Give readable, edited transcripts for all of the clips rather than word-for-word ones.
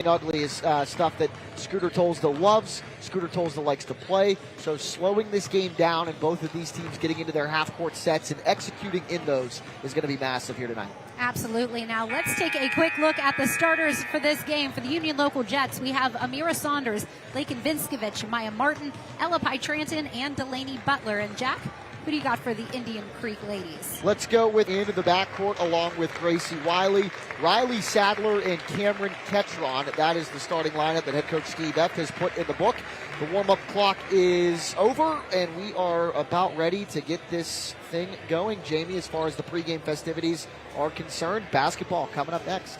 Ugly is stuff that Scooter Tolsdale loves, Scooter Tolsdale likes to play, so slowing this game down and both of these teams getting into their half-court sets and executing in those is going to be massive here tonight. Absolutely. Now let's take a quick look at the starters for this game. For the Union Local Jets, we have Amira Saunders, Lakin Vinskovich, Maya Martin, Ella Pietranton, and Delaney Butler. And Jack, who do you got for the Indian Creek ladies? Let's go with into the backcourt along with Gracie Wiley, Riley Sadler, and Cameron Ketron. That is the starting lineup that head coach Steve F. has put in the book. The warm-up clock is over, and we are about ready to get this thing going. Jamie, as far as the pregame festivities are concerned, basketball coming up next.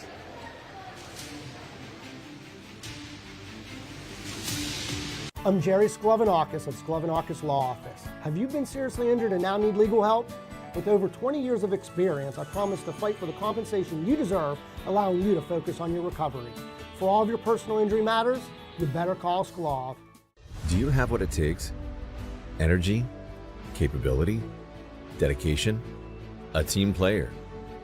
I'm Jerry Sklevanakis of Sklevanakis Law Office. Have you been seriously injured and now need legal help? With over 20 years of experience, I promise to fight for the compensation you deserve, allowing you to focus on your recovery. For all of your personal injury matters, you better call Sklev. Do you have what it takes? Energy, capability, dedication, a team player.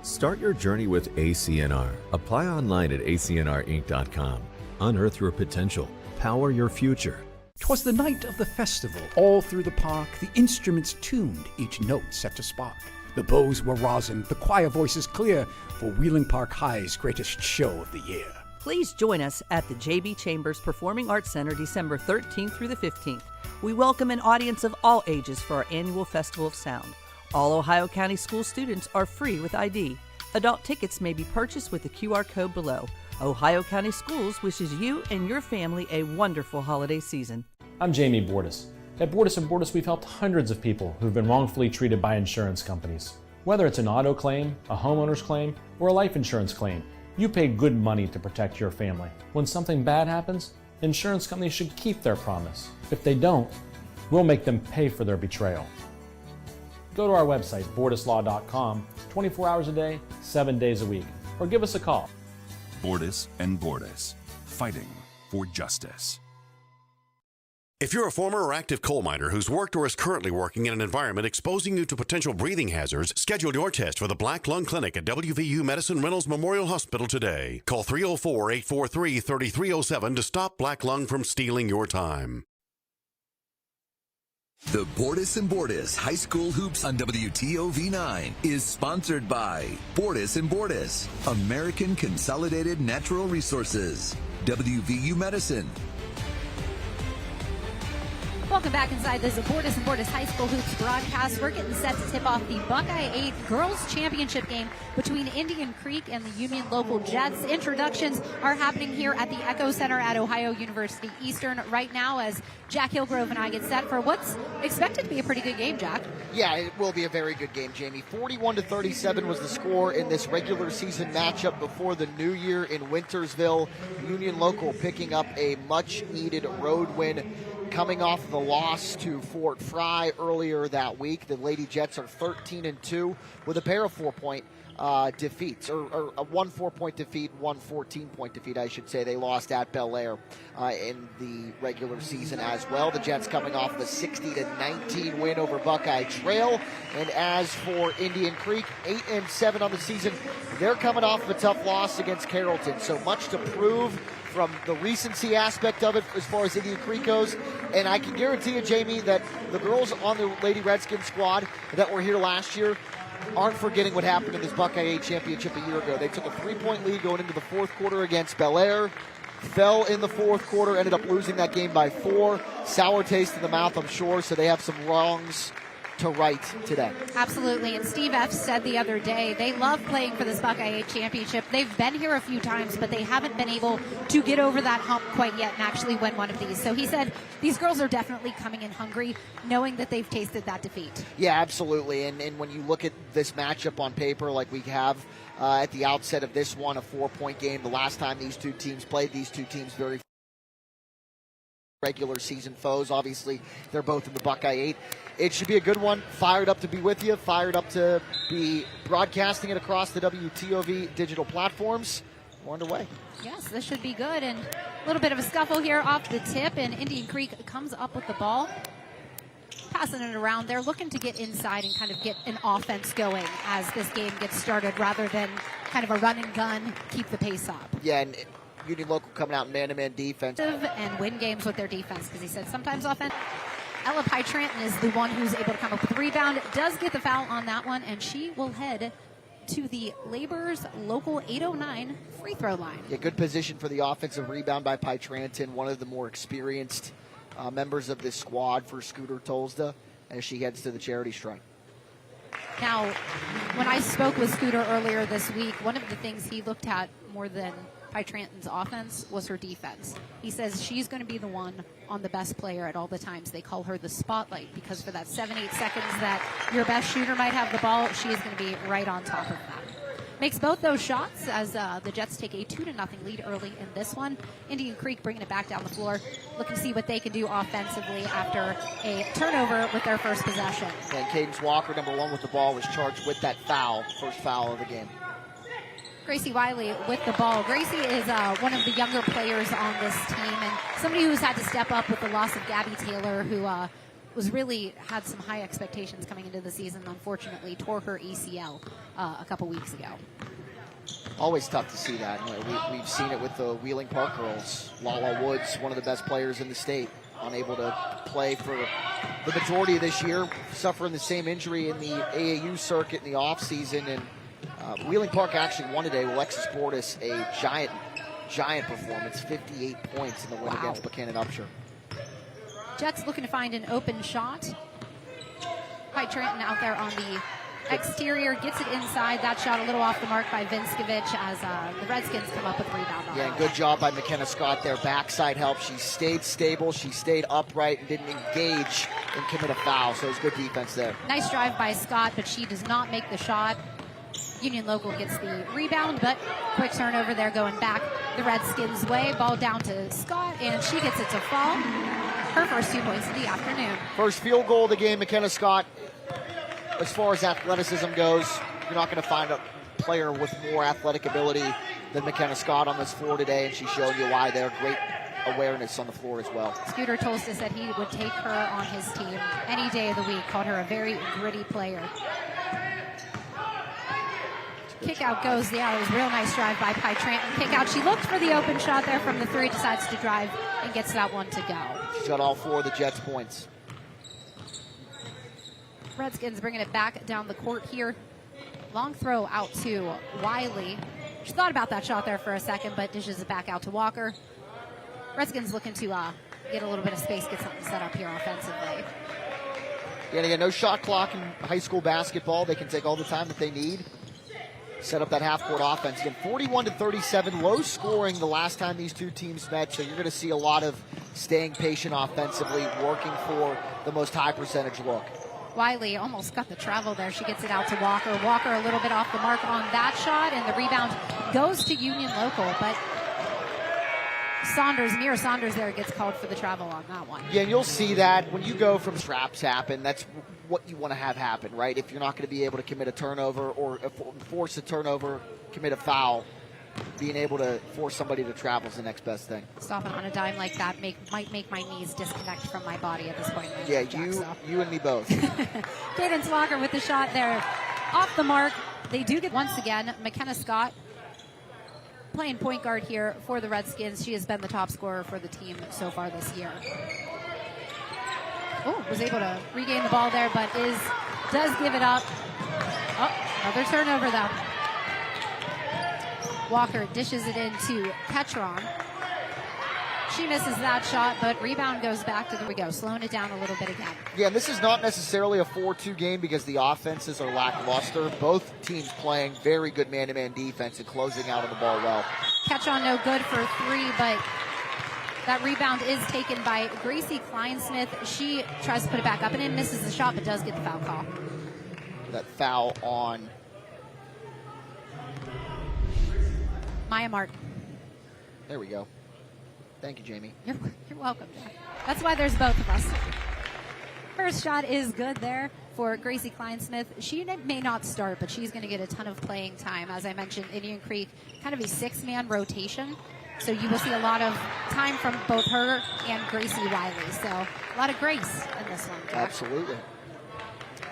Start your journey with ACNR. Apply online at acnrinc.com. Unearth your potential. Power your future. 'Twas the night of the festival. All through the park, the instruments tuned, each note set to spark. The bows were rosin, the choir voices clear, for Wheeling Park High's greatest show of the year. Please join us at the JB Chambers Performing Arts Center December 13th through the 15th. We welcome an audience of all ages for our annual Festival of Sound. All Ohio County school students are free with ID. Adult tickets may be purchased with the QR code below. Ohio County Schools wishes you and your family a wonderful holiday season. I'm Jamie Bordas. At Bordas & Bordas, we've helped hundreds of people who've been wrongfully treated by insurance companies. Whether it's an auto claim, a homeowner's claim, or a life insurance claim, you pay good money to protect your family. When something bad happens, insurance companies should keep their promise. If they don't, we'll make them pay for their betrayal. Go to our website, bordaslaw.com, 24 hours a day, 7 days a week, or give us a call. Bordas & Bordas, fighting for justice. If you're a former or active coal miner who's worked or is currently working in an environment exposing you to potential breathing hazards, schedule your test for the Black Lung Clinic at WVU Medicine Reynolds Memorial Hospital today. Call 304-843-3307 to stop black lung from stealing your time. The Bordas & Bordas High School Hoops on WTOV9 is sponsored by Bordas & Bordas, American Consolidated Natural Resources, WVU Medicine. Welcome back inside this Bordas & Bordas High School Hoops broadcast. We're getting set to tip off the Buckeye 8 Girls Championship game between Indian Creek and the Union Local Jets. Introductions are happening here at the Echo Center at Ohio University Eastern right now as Jack Hillgrove and I get set for what's expected to be a pretty good game, Jack. Yeah, it will be a very good game, Jamie. 41-37 was the score in this regular season matchup before the new year in Wintersville. Union Local picking up a much-needed road win, coming off the loss to Fort Fry earlier that week. The Lady Jets are 13-2 with a pair of 4-point defeats, or one 4-point defeat, one 14-point defeat, I should say. They lost at Bel Air in the regular season as well. The Jets coming off the 60-19 win over Buckeye Trail. And as for Indian Creek, 8-7 on the season. They're coming off of a tough loss against Carrollton. So much to prove from the recency aspect of it as far as Indian Creek goes. And I can guarantee you, Jamie, that the girls on the Lady Redskins squad that were here last year aren't forgetting what happened in this Buckeye 8 championship a year ago. They took a 3-point lead going into the fourth quarter against Bel Air, fell in the fourth quarter, ended up losing that game by 4. Sour taste in the mouth, I'm sure, so they have some wrongs to right today. Absolutely, and Steve F. said the other day they love playing for this Buckeye 8 championship. They've been here a few times, but they haven't been able to get over that hump quite yet and actually win one of these. So he said these girls are definitely coming in hungry, knowing that they've tasted that defeat. Yeah, absolutely, and when you look at this matchup on paper like we have at the outset of this one, a 4-point game, the last time these two teams played, these two teams very regular season foes. Obviously, they're both in the Buckeye 8. It should be a good one. Fired up to be with you. Fired up to be broadcasting it across the WTOV digital platforms. We're underway. Yes, this should be good. And a little bit of a scuffle here off the tip, and Indian Creek comes up with the ball. Passing it around. They're looking to get inside and kind of get an offense going as this game gets started rather than kind of a run and gun, keep the pace up. Yeah, and Union Local coming out man-to-man defense. And win games with their defense, because he said sometimes offense. Ella Pye-Tranton is the one who's able to come up with the rebound. Does get the foul on that one, and she will head to the Laborers Local 809 free throw line. Yeah, good position for the offensive rebound by Pye-Tranton, one of the more experienced members of this squad for Scooter Tolsda as she heads to the charity stripe. Now, when I spoke with Scooter earlier this week, one of the things he looked at more than Pye-Tranton's offense was her defense. He says she's going to be the one on the best player at all the times. They call her the spotlight, because for that 7-8 seconds that your best shooter might have the ball, she is going to be right on top of that. Makes both those shots as the Jets take a 2-0 lead early in this one. Indian Creek bringing it back down the floor, looking to see what they can do offensively after a turnover with their first possession. And Cadence Walker, number 1 with the ball, was charged with that foul, first foul of the game. Gracie Wiley with the ball. Gracie is one of the younger players on this team, and somebody who's had to step up with the loss of Gabby Taylor, who was really had some high expectations coming into the season. Unfortunately, tore her ACL a couple weeks ago. Always tough to see that. We've seen it with the Wheeling Park girls. Lala Woods, one of the best players in the state, unable to play for the majority of this year, suffering the same injury in the AAU circuit in the offseason. And Wheeling Park actually won today. Alexis Bordas, a giant performance, 58 points in the win against Buchanan Upshur. Jets looking to find an open shot. Pye-Tranton out there on the exterior, gets it inside. That shot a little off the mark by Vinskovich as the Redskins come up with a rebound on good job by McKenna Scott there. Backside help. She stayed stable. She stayed upright and didn't engage and commit a foul. So it was good defense there. Nice drive by Scott, but she does not make the shot. Union Local gets the rebound, but quick turnover there going back the Redskins' way. Ball down to Scott, and she gets it to fall. Her first 2 points of the afternoon. First field goal of the game, McKenna Scott. As far as athleticism goes, you're not going to find a player with more athletic ability than McKenna Scott on this floor today, and she showed you why there. Great awareness on the floor as well. Scooter Tolsda said he would take her on his team any day of the week, called her a very gritty player. Kick out goes, it was a real nice drive by Pye-Tranton. Kick out, she looked for the open shot there from the 3, decides to drive and gets that one to go. She's got all 4 of the Jets' points. Redskins bringing it back down the court here. Long throw out to Wiley. She thought about that shot there for a second, but dishes it back out to Walker. Redskins looking to get a little bit of space, get something set up here offensively. Yeah, again, no shot clock in high school basketball. They can take all the time that they need. Set up that half-court offense. Again, 41-37, low scoring the last time these two teams met, so you're going to see a lot of staying patient offensively, working for the most high percentage look. Wiley almost got the travel there. She gets it out to Walker. Walker a little bit off the mark on that shot, and the rebound goes to Union Local, but Mira Saunders there gets called for the travel on that one. Yeah, and you'll see that when you go from traps happen, that's what you want to have happen, right? If you're not going to be able to commit a turnover or force a turnover, commit a foul, being able to force somebody to travel is the next best thing. Stopping on a dime like that might make my knees disconnect from my body at this point. Yeah, you and me both. Cadence Walker with the shot there. Off the mark. They do get, once again, McKenna Scott playing point guard here for the Redskins. She has been the top scorer for the team so far this year. Oh, was able to regain the ball there, but does give it up. Oh, another turnover though. Walker dishes it into Ketron. She misses that shot, but rebound goes back to slowing it down a little bit again. Yeah, and this is not necessarily a 4-2 game because the offenses are lackluster. Both teams playing very good man-to-man defense and closing out on the ball well. Ketron no good for 3, but that rebound is taken by Gracie Kleinsmith. She tries to put it back up and in, misses the shot, but does get the foul call. That foul on Maya Martin. There we go. Thank you, Jamie. You're welcome, Jack. That's why there's both of us. First shot is good there for Gracie Kleinsmith. She may not start, but she's going to get a ton of playing time. As I mentioned, Indian Creek, kind of a 6-man rotation. So you will see a lot of time from both her and Gracie Wiley. So a lot of grace in this one, Jack. Absolutely.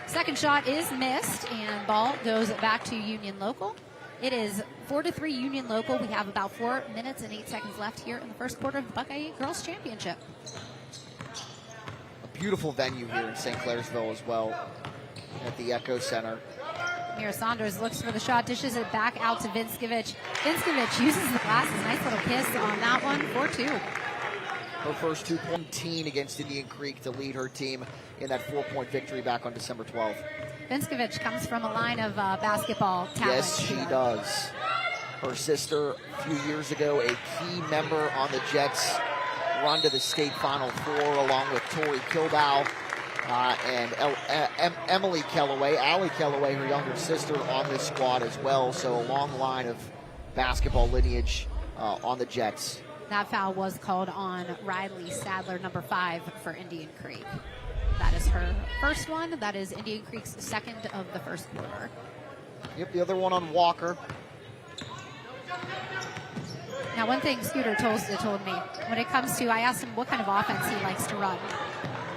Second shot is missed, and ball goes back to Union Local. It is 4-3 Union Local. We have about 4 minutes and 8 seconds left here in the first quarter of the Buckeye Girls Championship. A beautiful venue here in St. Clairsville as well at the Echo Center. Mira Saunders looks for the shot, dishes it back out to Vinskovich. Vinskovich uses the glasses. Nice little kiss on that one, 4-2. Her first 2-point against Indian Creek to lead her team in that 4-point victory back on December 12th. Vinskovich comes from a line of basketball talent. Yes, she does. Her sister, a few years ago, a key member on the Jets' run to the state Final Four, along with Tori Kilbow and Emily Kellaway, Allie Kellaway, her younger sister, on this squad as well. So a long line of basketball lineage on the Jets. That foul was called on Riley Sadler, number 5 for Indian Creek. That is her first one. That is Indian Creek's second of the first quarter. Yep, the other one on Walker. Now, one thing Scooter Tolsta told me, when it comes to, I asked him what kind of offense he likes to run.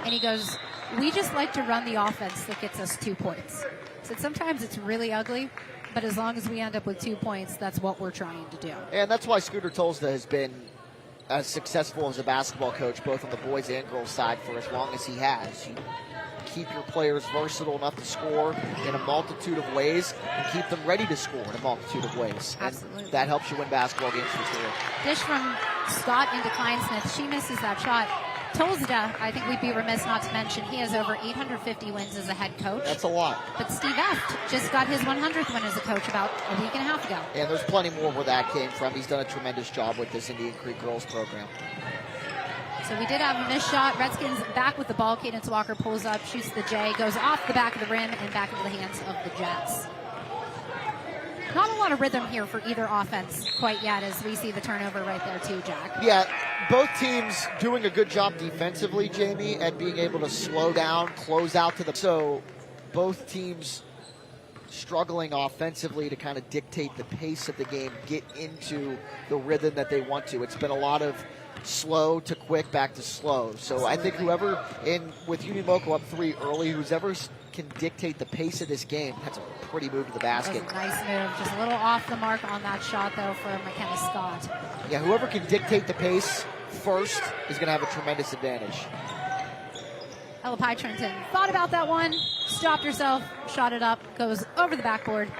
And he goes, we just like to run the offense that gets us 2 points. So sometimes it's really ugly, but as long as we end up with 2 points, that's what we're trying to do. And that's why Scooter Tolsta has been as successful as a basketball coach, both on the boys and girls side, for as long as he has. You keep your players versatile enough to score in a multitude of ways and keep them ready to score in a multitude of ways. Absolutely. And that helps you win basketball games for sure. Dish from Scott into Kleinsmith. She misses that shot. Tolsta, I think we'd be remiss not to mention, he has over 850 wins as a head coach. That's a lot. But Steve Eft just got his 100th win as a coach about a week and a half ago. And there's plenty more where that came from. He's done a tremendous job with this Indian Creek girls program. So we did have a missed shot. Redskins back with the ball. Cadence Walker pulls up, shoots the J, goes off the back of the rim and back into the hands of the Jets. Not a lot of rhythm here for either offense quite yet, as we see the turnover right there too, Jack. Yeah, both teams doing a good job defensively, Jamie, at being able to slow down, close out to the... So both teams struggling offensively to kind of dictate the pace of the game, get into the rhythm that they want to. It's been a lot of slow to quick, back to slow. So I think whoever, with Union Local up 3 early, whoever can dictate the pace of this game, that's a pretty move to the basket. That was a nice move. Just a little off the mark on that shot, though, for McKenna Scott. Yeah, whoever can dictate the pace first is going to have a tremendous advantage. Ella Pye Trenton thought about that one, stopped herself, shot it up, goes over the backboard,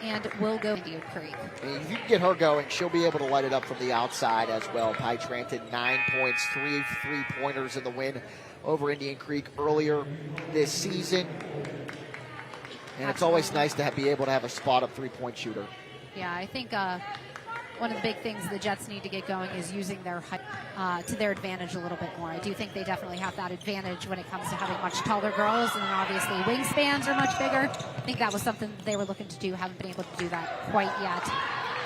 and will go Indian Creek. If you can get her going, she'll be able to light it up from the outside as well. Pye Trenton, 9 points, 3 3-pointers in the win over Indian Creek earlier this season. And it's always nice to be able to have a spot-up 3-point shooter. Yeah, I think one of the big things the Jets need to get going is using their height to their advantage a little bit more. I do think they definitely have that advantage when it comes to having much taller girls, and then obviously wingspans are much bigger. I think that was something they were looking to do, haven't been able to do that quite yet.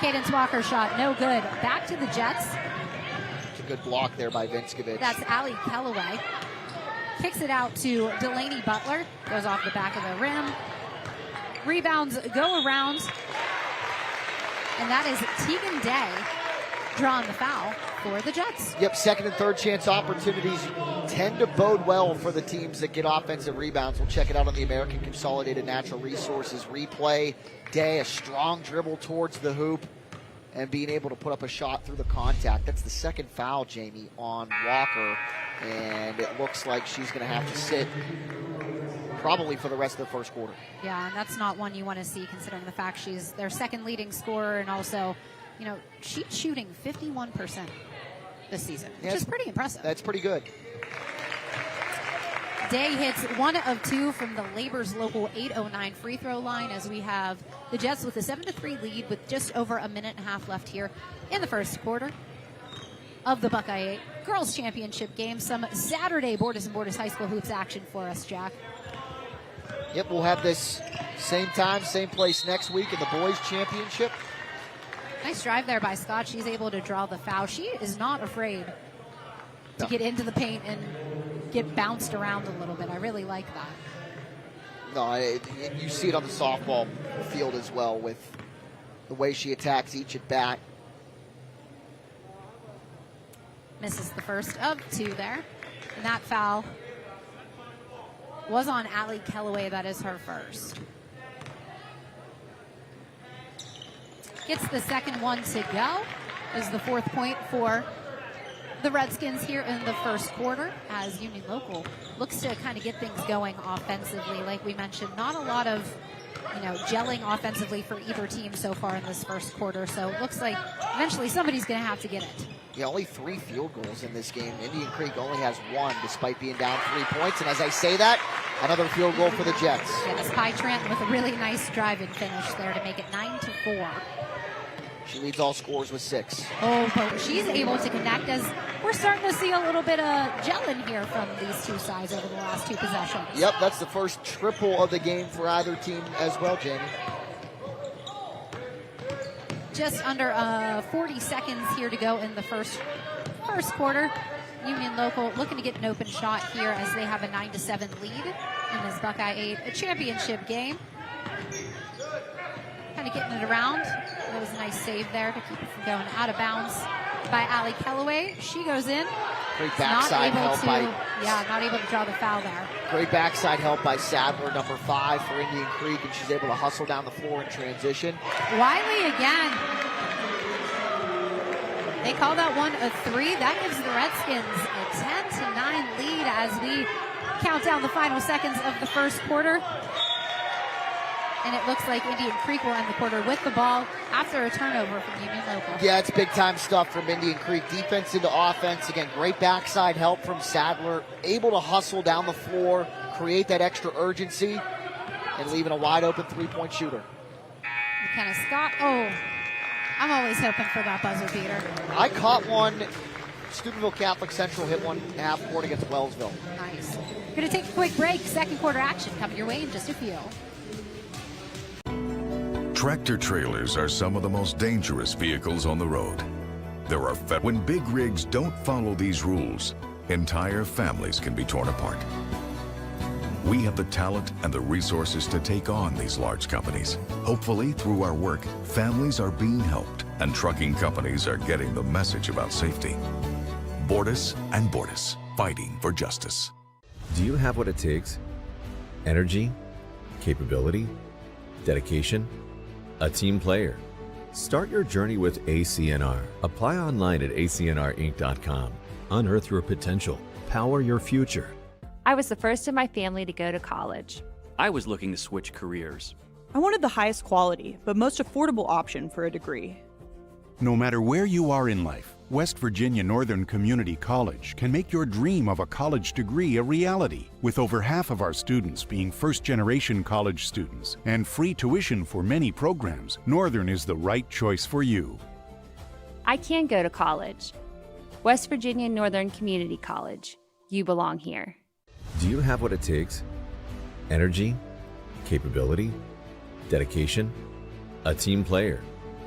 Cadence Walker shot, no good. Back to the Jets. It's a good block there by Vinskovich. That's Allie Kellaway. Kicks it out to Delaney Butler. Goes off the back of the rim. Rebounds go around. And that is Tegan Day drawing the foul for the Jets. Yep, second and third chance opportunities tend to bode well for the teams that get offensive rebounds. We'll check it out on the American Consolidated Natural Resources replay. Day, a strong dribble towards the hoop and being able to put up a shot through the contact. That's the second foul, Jamie, on Walker. And it looks like she's going to have to sit probably for the rest of the first quarter. Yeah, and that's not one you want to see considering the fact she's their second leading scorer, and also, you know, she's shooting 51% this season, which is pretty impressive. That's pretty good. Day hits 1 of 2 from the Labor's local 8:09 free throw line, as we have the Jets with a 7-3 lead with just over a minute and a half left here in the first quarter of the Buckeye Girls Championship game. Some Saturday Bordas and Bordas High School hoops action for us, Jack. Yep, we'll have this same time, same place next week in the boys championship. Nice drive there by Scott. She's able to draw the foul. She is not afraid to get into the paint and get bounced around a little bit. I really like that. No, you see it on the softball field as well with the way she attacks each at bat. Misses the first of 2 there. And that foul was on Allie Kellaway. That is her first. gets the second one to go. Is the 4th point for the Redskins here in the first quarter, as Union Local looks to kind of get things going offensively. Like we mentioned, not a lot of gelling offensively for either team so far in this first quarter. So it looks like eventually somebody's going to have to get it. Yeah, only 3 field goals in this game. Indian Creek only has 1 despite being down 3 points. And as I say that, another field goal for the Jets. Yes, Pi Trent with a really nice driving finish there to make it 9-4. She leads all scores with 6. Oh, but she's able to connect as we're starting to see a little bit of gelling here from these two sides over the last 2 possessions. Yep, that's the first triple of the game for either team as well, Jamie. Just under 40 seconds here to go in the first quarter. Union Local looking to get an open shot here as they have a 9-7 lead in this Buckeye 8, a championship game. Kind of getting it around. That was a nice save there to keep it from going out of bounds by Allie Kellaway. She goes in. Great backside help not able to draw the foul there. Great backside help by Sadler, number 5 for Indian Creek, and she's able to hustle down the floor in transition. Wiley again. They call that one a 3. That gives the Redskins a 10-9 lead as we count down the final seconds of the first quarter. And it looks like Indian Creek will end the quarter with the ball after a turnover from Union Local. Yeah, it's big-time stuff from Indian Creek. Defense into offense. Again, great backside help from Sadler. Able to hustle down the floor, create that extra urgency, and leaving a wide-open 3-point shooter. McKenna Scott. Oh, I'm always hoping for that buzzer beater. I caught one. Steubenville Catholic Central hit one half court against Wellsville. Nice. We're going to take a quick break. Second quarter action coming your way in just a few. Tractor trailers are some of the most dangerous vehicles on the road. When big rigs don't follow these rules, entire families can be torn apart. We have the talent and the resources to take on these large companies. Hopefully, through our work, families are being helped and trucking companies are getting the message about safety. Bordis and Bordis, fighting for justice. Do you have what it takes? Energy, capability, dedication, a team player. Start your journey with ACNR. Apply online at acnrinc.com. Unearth your potential. Power your future. I was the first in my family to go to college. I was looking to switch careers. I wanted the highest quality, but most affordable option for a degree. No matter where you are in life, West Virginia Northern Community College can make your dream of a college degree a reality, with over half of our students being first-generation college students and free tuition for many programs. Northern is the right choice for you. I can go to college. West Virginia Northern Community College. You belong here. Do you have what it takes? Energy, capability, dedication, a team player.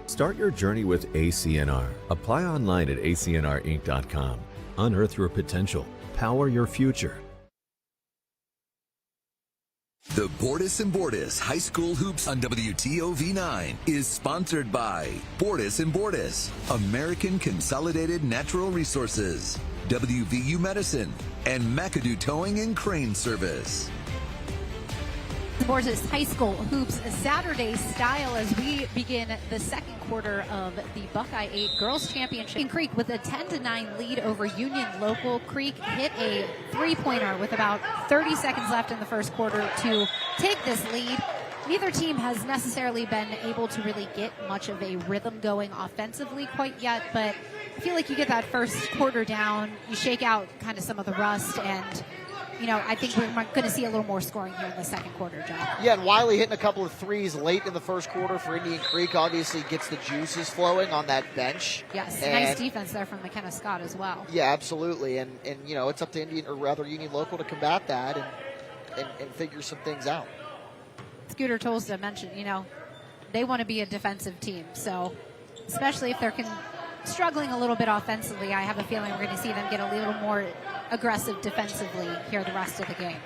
Start your journey with ACNR. Apply online at acnrinc.com. Unearth your potential. Power your future. The Bordis and Bordis High School Hoops on WTOV9 is sponsored by Bordis and Bordis, American Consolidated Natural Resources, WVU Medicine, and McAdoo Towing and Crane Service. Bordis High School Hoops Saturday style as we begin the second quarter of the Buckeye 8 Girls Championship. Indian Creek with a 10-9 lead over Union Local. Creek hit a three-pointer with about 30 seconds left in the first quarter to take this lead. Neither team has necessarily been able to really get much of a rhythm going offensively quite yet, but I feel like you get that first quarter down, you shake out kind of some of the rust, and I think we're going to see a little more scoring here in the second quarter, John. Yeah, and Wiley hitting a couple of threes late in the first quarter for Indian Creek obviously gets the juices flowing on that bench. Yes, nice defense there from McKenna Scott as well. Yeah, absolutely. And it's up to Union Local to combat that and figure some things out. Scooter Tolsta mentioned, they want to be a defensive team. So especially if they're struggling a little bit offensively, I have a feeling we're going to see them get a little more aggressive defensively here the rest of the game.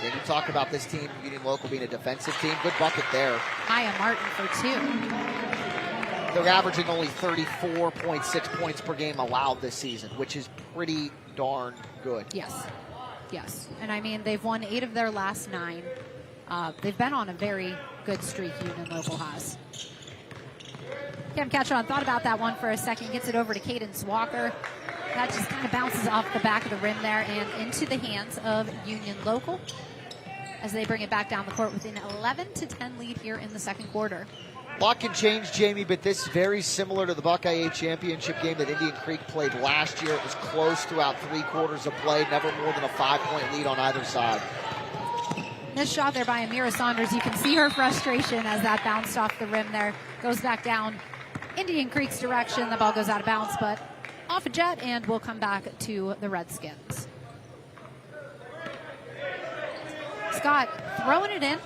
And you talk about this team, Union Local being a defensive team. Good bucket there. Maya Martin for 2. They're averaging only 34.6 points per game allowed this season, which is pretty darn good. Yes. And they've won 8 of their last 9. They've been on a very good streak Union Local has. Kim Ketchon thought about that one for a second, gets it over to Cadence Walker. That just kind of bounces off the back of the rim there and into the hands of Union Local as they bring it back down the court with an 11-10 lead here in the second quarter. A lot can change, Jamie, but this is very similar to the Buckeye 8 championship game that Indian Creek played last year. It was close throughout 3 quarters of play, never more than a 5-point lead on either side. This shot there by Amira Saunders, you can see her frustration as that bounced off the rim there, goes back down Indian Creek's direction. The ball goes out of bounds, but off a jet, and we'll come back to the Redskins. Scott throwing it in,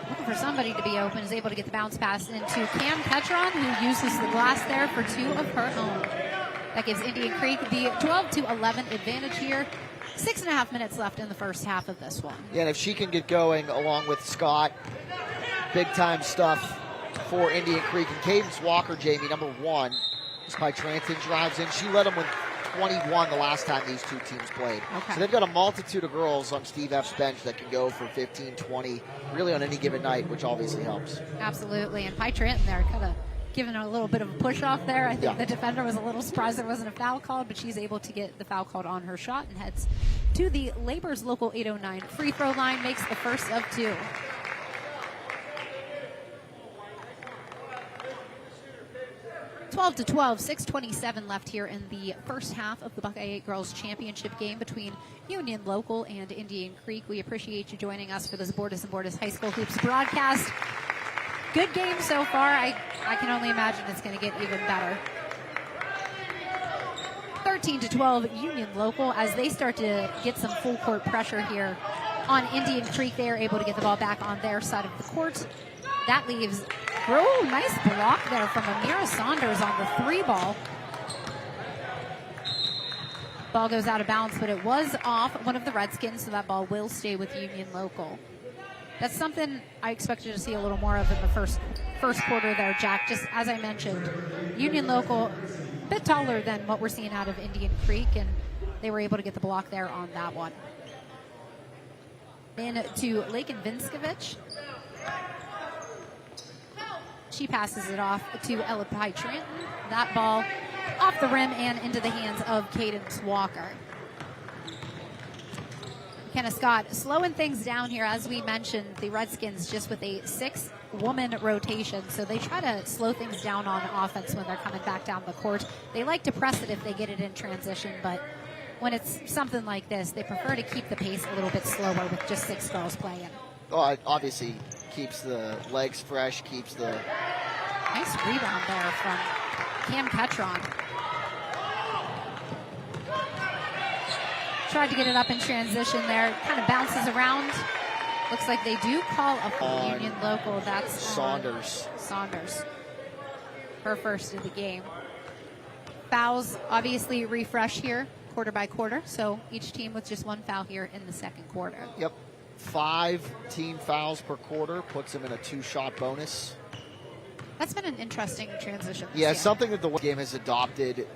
looking for somebody to be open, is able to get the bounce pass into Cam Ketron, who uses the glass there for 2 of her own. That gives Indian Creek the 12-11 advantage here. 6.5 minutes left in the first half of this one. Yeah, and if she can get going along with Scott, big-time stuff for Indian Creek. And Cadence Walker, Jamie, number 1, as Pi Tranton drives in. She led them with 21 the last time these two teams played. Okay. So they've got a multitude of girls on Steve F's bench that can go for 15, 20, really on any given night, which obviously helps. Absolutely, and Pi Tranton there kind of giving her a little bit of a push off there. I think the defender was a little surprised there wasn't a foul called, but she's able to get the foul called on her shot and heads to the Labor's Local 809 free throw line, makes the first of 2. (12-12), 6:27 left here in the first half of the Buckeye 8 Girls Championship game between Union Local and Indian Creek. We appreciate you joining us for this Bordas and Bordas High School Hoops broadcast. Good game so far. I can only imagine it's going to get even better. 13-12 Union Local as they start to get some full court pressure here on Indian Creek. They are able to get the ball back on their side of the court. That leaves, nice block there from Amira Saunders on the 3 ball. Ball goes out of bounds, but it was off one of the Redskins, so that ball will stay with Union Local. That's something I expected to see a little more of in the first quarter there, Jack. Just as I mentioned, Union Local, a bit taller than what we're seeing out of Indian Creek, and they were able to get the block there on that one. Then to Lakin Vinskovich. She passes it off to Ella Pi Tranton. That ball off the rim and into the hands of Cadence Walker. McKenna Scott slowing things down here. As we mentioned, the Redskins just with a 6-woman rotation, so they try to slow things down on offense when they're coming back down the court. They like to press it if they get it in transition, but when it's something like this, they prefer to keep the pace a little bit slower with just 6 girls playing. Oh, it obviously keeps the legs fresh, keeps the... Nice rebound there from Cam Ketron. Tried to get it up in transition there. Kind of bounces around. Looks like they do call a full Union Local. That's Saunders. Saunders. Her first of the game. Fouls obviously refresh here quarter by quarter. So each team with just 1 foul here in the second quarter. Yep. 5 team fouls per quarter puts them in a 2-shot bonus. That's been an interesting transition. Yeah, something that the game has adopted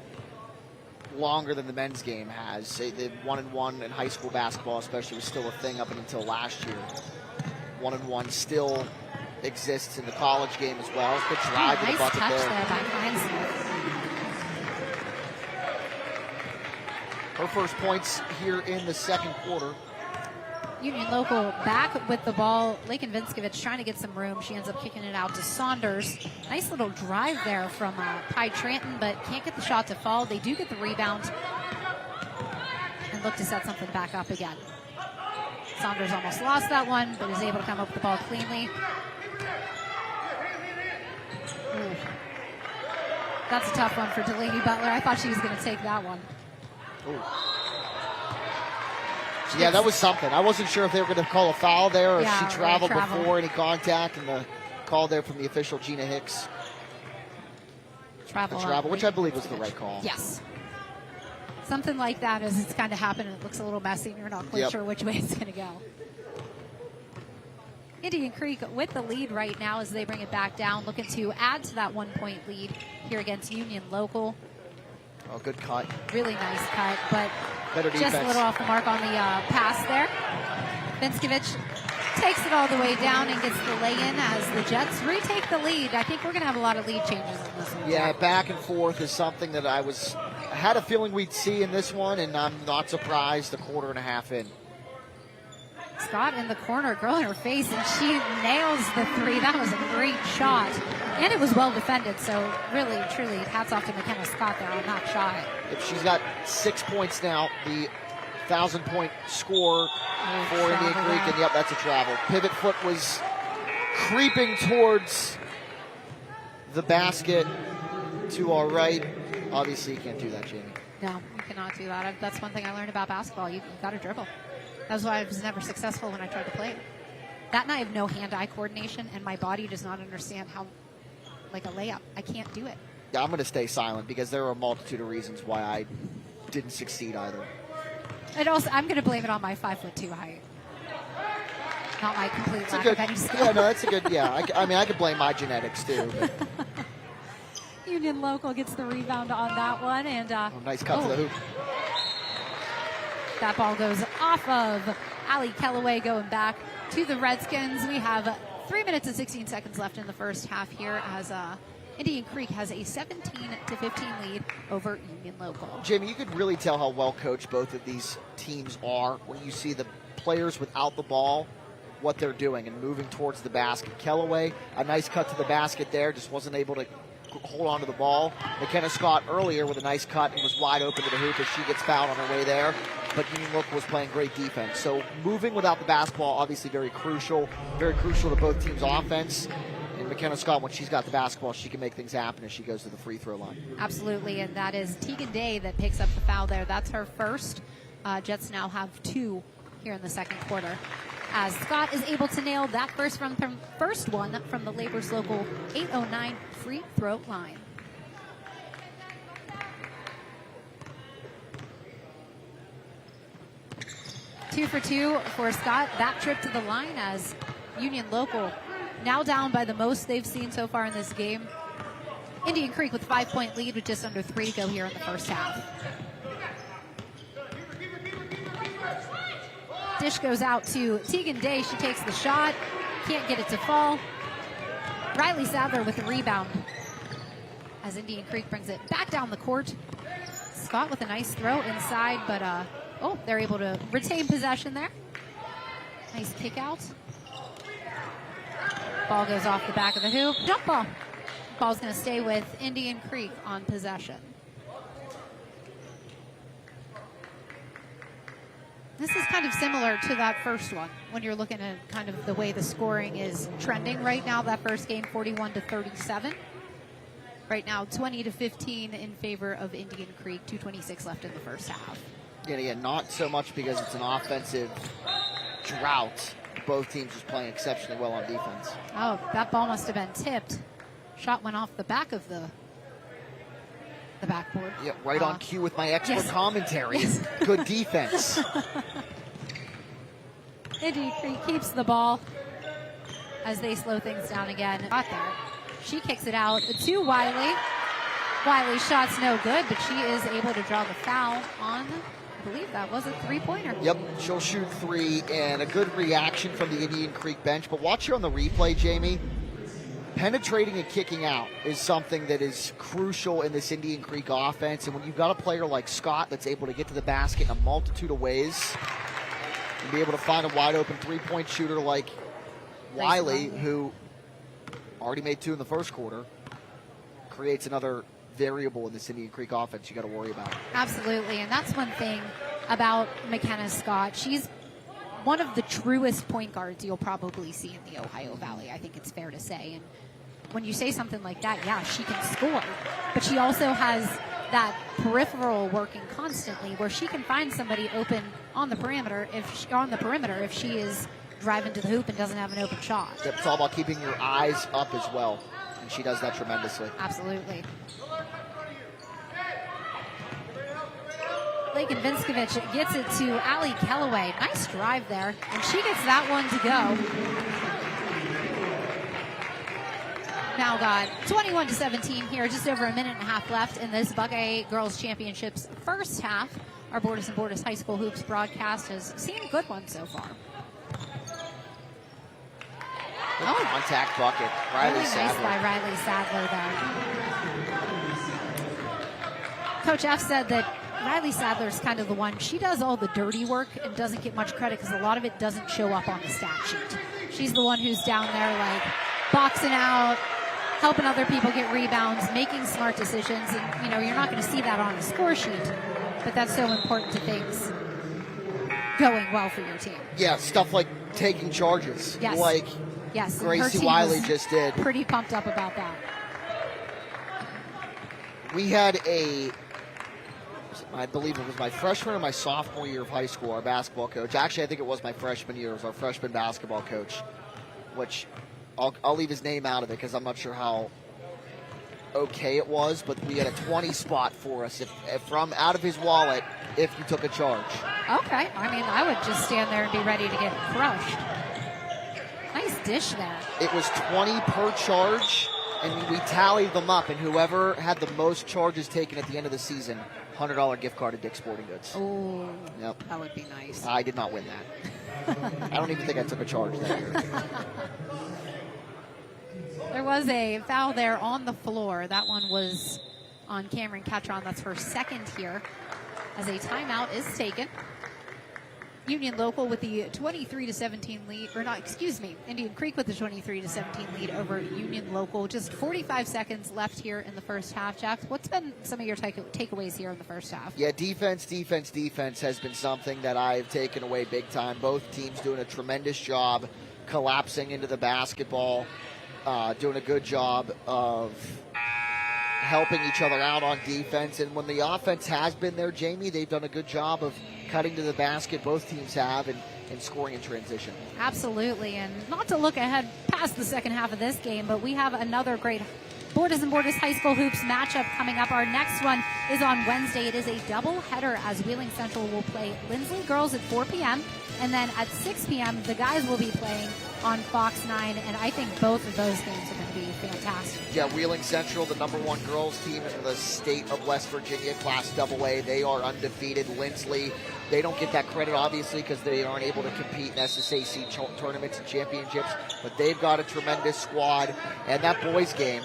longer than the men's game has. The 1-and-1 in high school basketball especially was still a thing up until last year. 1-and-1 still exists in the college game as well. Good drive to the bucket touch there. by Heinz. Her first points here in the second quarter. Union Local back with the ball. Lakin Vinskovich trying to get some room. She ends up kicking it out to Saunders. Nice little drive there from Pi Tranton, but can't get the shot to fall. They do get the rebound and look to set something back up again. Saunders almost lost that one, but is able to come up with the ball cleanly. Ooh. That's a tough one for Delaney Butler. I thought she was going to take that one. Ooh. Yeah, that was something. I wasn't sure if they were going to call a foul there or if she traveled before any contact, and the call there from the official, Gina Hicks. Travel, which I believe was the right call. Yes. Something like that as it's kind of happened, and it looks a little messy, and you're not quite sure which way it's going to go. Indian Creek with the lead right now as they bring it back down, looking to add to that 1-point lead here against Union Local. Oh, good cut. Really nice cut, but better just a little off the mark on the pass there. Vinskovich takes it all the way down and gets the lay-in as the Jets retake the lead. I think we're going to have a lot of lead changes in this one. Yeah, back and forth is something that I had a feeling we'd see in this one, and I'm not surprised a quarter and a half in. Scott in the corner, girl in her face, and she nails the three. That was a great shot. And it was well defended, so really, truly, hats off to McKenna Scott there on that shot. If she's got 6 points now, the 1,000-point score for Indian Creek, and yep, that's a travel. Pivot foot was creeping towards the basket to our right. Obviously, you can't do that, Jamie. No, you cannot do that. That's one thing I learned about basketball. You got to dribble. That's why I was never successful when I tried to play it. That and I have no hand-eye coordination, and my body does not understand how, like a layup, I can't do it. Yeah, I'm going to stay silent because there are a multitude of reasons why I didn't succeed either. And also, I'm going to blame it on my 5'2" height. Not my complete lack of any skill. Yeah, no, that's a good, yeah. I mean, I could blame my genetics, too. But. Union Local gets the rebound on that one. And nice cut to the hoop. That ball goes off of Allie Kellaway going back to the Redskins. We have 3 minutes and 16 seconds left in the first half here as Indian Creek has a 17-15 lead over Union Local. Jamie, you could really tell how well coached both of these teams are when you see the players without the ball, what they're doing and moving towards the basket. Kellaway, a nice cut to the basket there, just wasn't able to hold on to the ball. McKenna Scott earlier with a nice cut and was wide open to the hoop as she gets fouled on her way there. But Union Local was playing great defense. So moving without the basketball, obviously very crucial to both teams' offense. And McKenna Scott, when she's got the basketball, she can make things happen as she goes to the free throw line. Absolutely, and that is Tegan Day that picks up the foul there. That's her first. Jets now have 2 here in the second quarter. As Scott is able to nail that first one from the Labor's Local 809 free throw line. Two for 2 for Scott. That trip to the line as Union Local now down by the most they've seen so far in this game. Indian Creek with 5-point lead with just under 3 to go here in the first half. Dish goes out to Tegan Day. She takes the shot. Can't get it to fall. Riley Sadler with the rebound as Indian Creek brings it back down the court. Scott with a nice throw inside, but they're able to retain possession there. Nice kick out. Ball goes off the back of the hoop. Jump ball. Ball's going to stay with Indian Creek on possession. This is kind of similar to that first one when you're looking at kind of the way the scoring is trending right now. That first game, 41-37. Right now, 20-15 in favor of Indian Creek. 2:26 left in the first half. Yeah, again, not so much because it's an offensive drought. Both teams just playing exceptionally well on defense. Oh, that ball must have been tipped. Shot went off the back of the backboard. Yeah, right on cue with my expert commentary. Yes. Good defense. Indian Creek keeps the ball as they slow things down again. Out there. She kicks it out to Wiley. Wiley's shot's no good, but she is able to draw the foul on, I believe that was a 3-pointer. Yep, she'll shoot 3, and a good reaction from the Indian Creek bench. But watch her on the replay, Jamie. Penetrating and kicking out is something that is crucial in this Indian Creek offense. And when you've got a player like Scott that's able to get to the basket in a multitude of ways and be able to find a wide open 3-point shooter like Wiley, who already made 2 in the first quarter, creates another variable in this Indian Creek offense you got to worry about. Absolutely, and that's one thing about McKenna Scott. She's one of the truest point guards you'll probably see in the Ohio Valley, I think it's fair to say. And when you say something like that, yeah, she can score, but she also has that peripheral working constantly where she can find somebody open on the perimeter if she is driving to the hoop and doesn't have an open shot. Yep, it's all about keeping your eyes up as well, and she does that tremendously. Absolutely. Lakin Vinskovich gets it to Allie Kellaway. Nice drive there, and she gets that one to go. Now got 21-17 here, just over a minute and a half left in this Buckeye Girls Championships first half. Our Bordas and Bordas High School Hoops broadcast has seen a good one so far. Contact bucket. Riley really Sadler. nice by Riley Sadler there. Coach F said that Riley Sadler's kind of the one. She does all the dirty work and doesn't get much credit because a lot of it doesn't show up on the stat sheet. She's the one who's down there like boxing out, helping other people get rebounds, making smart decisions. And, you know, you're not going to see that on the score sheet, but that's so important to things going well for your team. Yeah, stuff like taking charges. Yes. Like yes, Gracie Wiley just did. Pretty pumped up about that. We had I believe it was my freshman or my sophomore year of high school, our basketball coach. Actually, I think it was my freshman year. It was our freshman basketball coach, which I'll leave his name out of it because I'm not sure how okay it was, but we had a 20 spot for us if from out of his wallet if you took a charge. Okay. I mean, I would just stand there and be ready to get crushed. Nice dish there. It was 20 per charge, and we tallied them up, and whoever had the most charges taken at the end of the season, $100 gift card at Dick's Sporting Goods. Oh, yep. That would be nice. I did not win that. I don't even think I took a charge that year. There was a foul there on the floor. That one was on Cameron Catron. That's her second here as a timeout is taken. Union Local with the 23-17 lead, or not, excuse me, Indian Creek with the 23-17 lead over Union Local. Just 45 seconds left here in the first half. Jack, what's been some of your takeaways here in the first half? Yeah, defense has been something that I've taken away big time. Both teams doing a tremendous job collapsing into the basketball, doing a good job of helping each other out on defense. And when the offense has been there, Jamie, they've done a good job of cutting to the basket. Both teams have, and scoring in transition. Absolutely. And not to look ahead past the second half of this game, but we have another great Borders and Borders High School Hoops matchup coming up. Our next one is on Wednesday. It is a doubleheader as Wheeling Central will play Lindsley Girls at 4 p.m. And then at 6 p.m., the guys will be playing on Fox 9. And I think both of those games are going to be fantastic. Yeah, Wheeling Central, the #1 girls team in the state of West Virginia, Class AA. They are undefeated. Lindsley, they don't get that credit, obviously, because they aren't able to compete in SSAC tournaments and championships. But they've got a tremendous squad. And that boys game,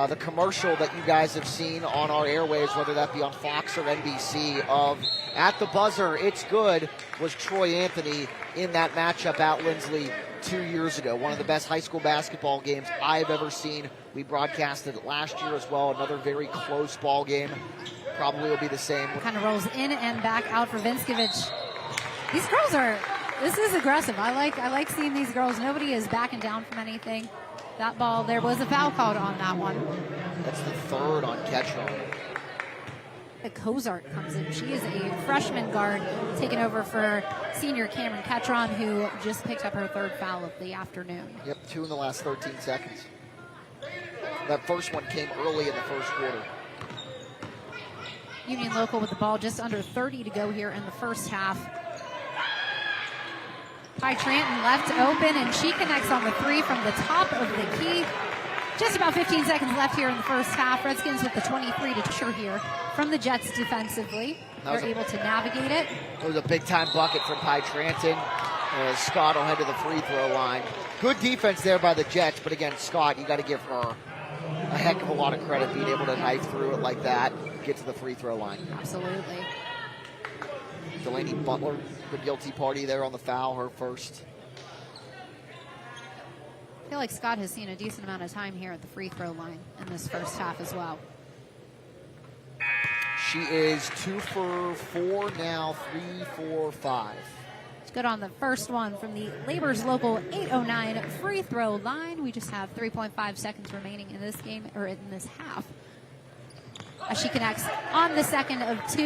the commercial that you guys have seen on our airwaves, whether that be on Fox or NBC, of at the buzzer, it's good, was Troy Anthony in that matchup at Lindsley 2 years ago. One of the best high school basketball games I've ever seen. We broadcasted it last year as well. Another very close ball game. Probably will be the same. Kind of rolls in and back out for Vinskovich. These girls this is aggressive. I like seeing these girls. Nobody is backing down from anything. That ball, there was a foul called on that one. That's the third on Ketchum. Cozart comes in. She is a freshman guard taking over for senior Cameron Ketron, who just picked up her third foul of the afternoon. Yep, 2 in the last 13 seconds. That first one came early in the first quarter. Union Local with the ball, just under 30 to go here in the first half. Pi Tranton left open, and she connects on the three from the top of the key. Just about 15 seconds left here in the first half. Redskins with the 23 to Tusher here from the Jets defensively. They're able to navigate it. It was a big-time bucket from Pi Tranton. Scott will head to the free throw line. Good defense there by the Jets, but again, Scott, you got to give her a heck of a lot of credit being able to knife through it like that, get to the free throw line. Absolutely. Delaney Butler, the guilty party there on the foul, her first. I feel like Scott has seen a decent amount of time here at the free throw line in this first half as well. She is 2 for 4 now, 3 for 5. It's good on the first one from the Labor's Local 809 free throw line. We just have 3.5 seconds remaining in this game, or in this half. As she connects on the second of 2,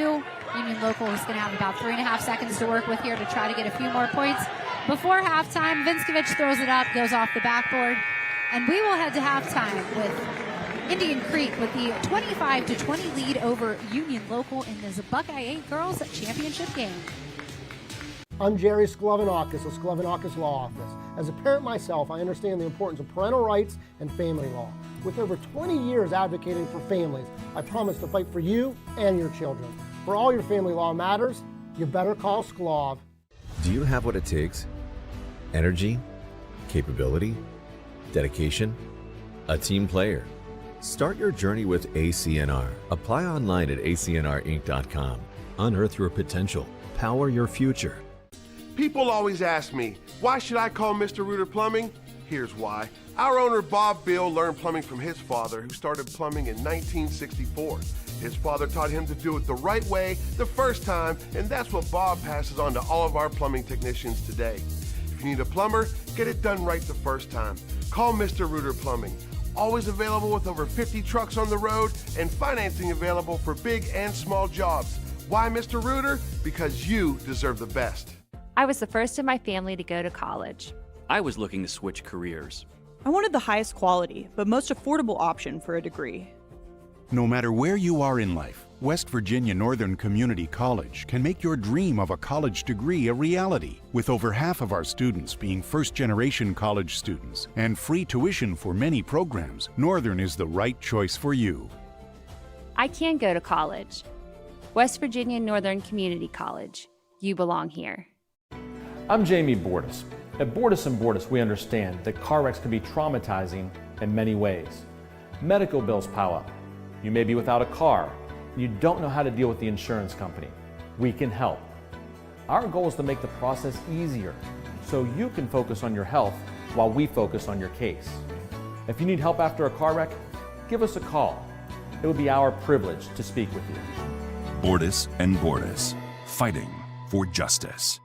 Union Local is going to have about 3.5 seconds to work with here to try to get a few more points. Before halftime, Vinskovich throws it up, goes off the backboard, and we will head to halftime with Indian Creek with the 25-20 lead over Union Local in this Buckeye 8 Girls Championship game. I'm Jerry Sklevanakis of Sklevanakis Law Office. As a parent myself, I understand the importance of parental rights and family law. With over 20 years advocating for families, I promise to fight for you and your children. For all your family law matters, you better call Sklav. Do you have what it takes? Energy, capability, dedication, a team player. Start your journey with ACNR. Apply online at acnrinc.com. Unearth your potential. Power your future. People always ask me, why should I call Mr. Reuter Plumbing? Here's why. Our owner, Bob Bill, learned plumbing from his father, who started plumbing in 1964. His father taught him to do it the right way the first time, and that's what Bob passes on to all of our plumbing technicians today. If you need a plumber, get it done right the first time. Call Mr. Reuter Plumbing. Always available with over 50 trucks on the road and financing available for big and small jobs. Why Mr. Reuter? Because you deserve the best. I was the first in my family to go to college. I was looking to switch careers. I wanted the highest quality, but most affordable option for a degree. No matter where you are in life, West Virginia Northern Community College can make your dream of a college degree a reality. With over half of our students being first-generation college students and free tuition for many programs, Northern is the right choice for you. I can go to college. West Virginia Northern Community College. You belong here. I'm Jamie Bordas. At Bordas & Bordas, we understand that car wrecks can be traumatizing in many ways. Medical bills pile up. You may be without a car. You don't know how to deal with the insurance company. We can help. Our goal is to make the process easier so you can focus on your health while we focus on your case. If you need help after a car wreck, give us a call. It would be our privilege to speak with you. Bordas and Bordas, fighting for justice.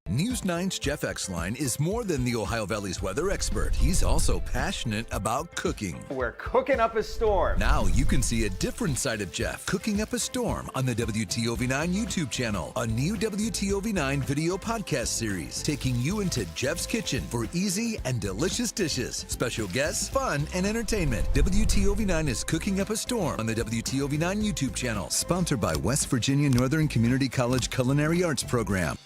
News 9's Jeff Exline is more than the Ohio Valley's weather expert. He's also passionate about cooking. We're cooking up a storm. Now you can see a different side of Jeff cooking up a storm on the WTOV9 YouTube channel. A new WTOV9 video podcast series taking you into Jeff's kitchen for easy and delicious dishes, special guests, fun, and entertainment. WTOV9 is cooking up a storm on the WTOV9 YouTube channel. Sponsored by West Virginia Northern Community College Culinary Arts Program.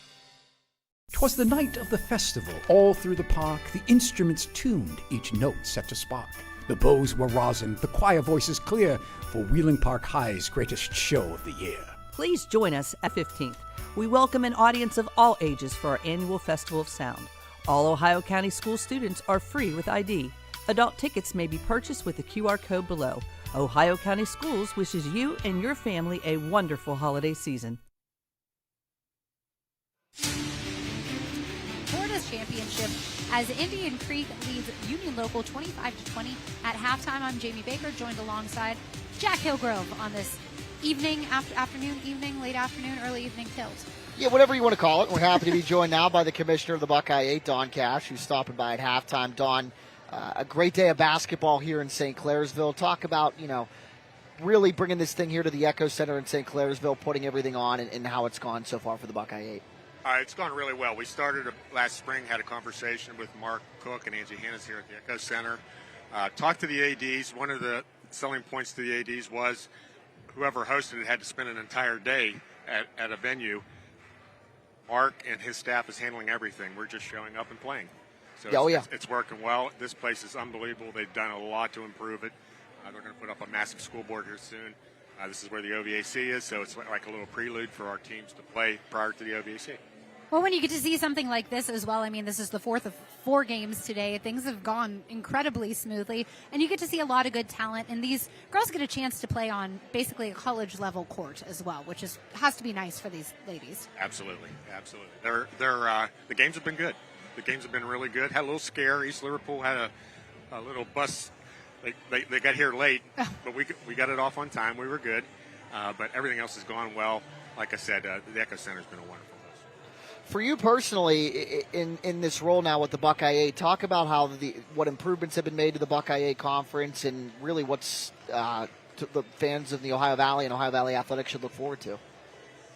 'Twas the night of the festival. All through the park, the instruments tuned, each note set to spark. The bows were rosin, the choir voices clear for Wheeling Park High's greatest show of the year. Please join us at 15th. We welcome an audience of all ages for our annual Festival of Sound. All Ohio County school students are free with ID. Adult tickets may be purchased with the QR code below. Ohio County Schools wishes you and your family a wonderful holiday season. Championship as Indian Creek leads Union Local 25-20 at halftime. I'm Jamie Baker, joined alongside Jack Hillgrove on this evening, late afternoon, early evening tilt. Yeah, whatever you want to call it. We're happy to be joined now by the commissioner of the Buckeye 8, Don Cash, who's stopping by at halftime. Don, a great day of basketball here in St. Clairsville. Talk about, really bringing this thing here to the Echo Center in St. Clairsville, putting everything on, and how it's gone so far for the Buckeye 8. It's gone really well. We started last spring, had a conversation with Mark Cook and Angie Hannes here at the Echo Center. Talked to the ADs. One of the selling points to the ADs was whoever hosted it had to spend an entire day at a venue. Mark and his staff is handling everything. We're just showing up and playing. So it's working well. This place is unbelievable. They've done a lot to improve it. They're going to put up a massive school board here soon. This is where the OVAC is, so it's like a little prelude for our teams to play prior to the OVAC. Well, when you get to see something like this as well, I mean, this is the fourth of 4 games today. Things have gone incredibly smoothly, and you get to see a lot of good talent. And these girls get a chance to play on basically a college-level court as well, which has to be nice for these ladies. Absolutely. The games have been good. The games have been really good. Had a little scare. East Liverpool had a little bus. They got here late, but we got it off on time. We were good, but everything else has gone well. Like I said, the Echo Center's been a wonderful. For you personally, in this role now with the Buckeye 8, talk about what improvements have been made to the Buckeye 8 conference, and really what's the fans of the Ohio Valley and Ohio Valley Athletics should look forward to.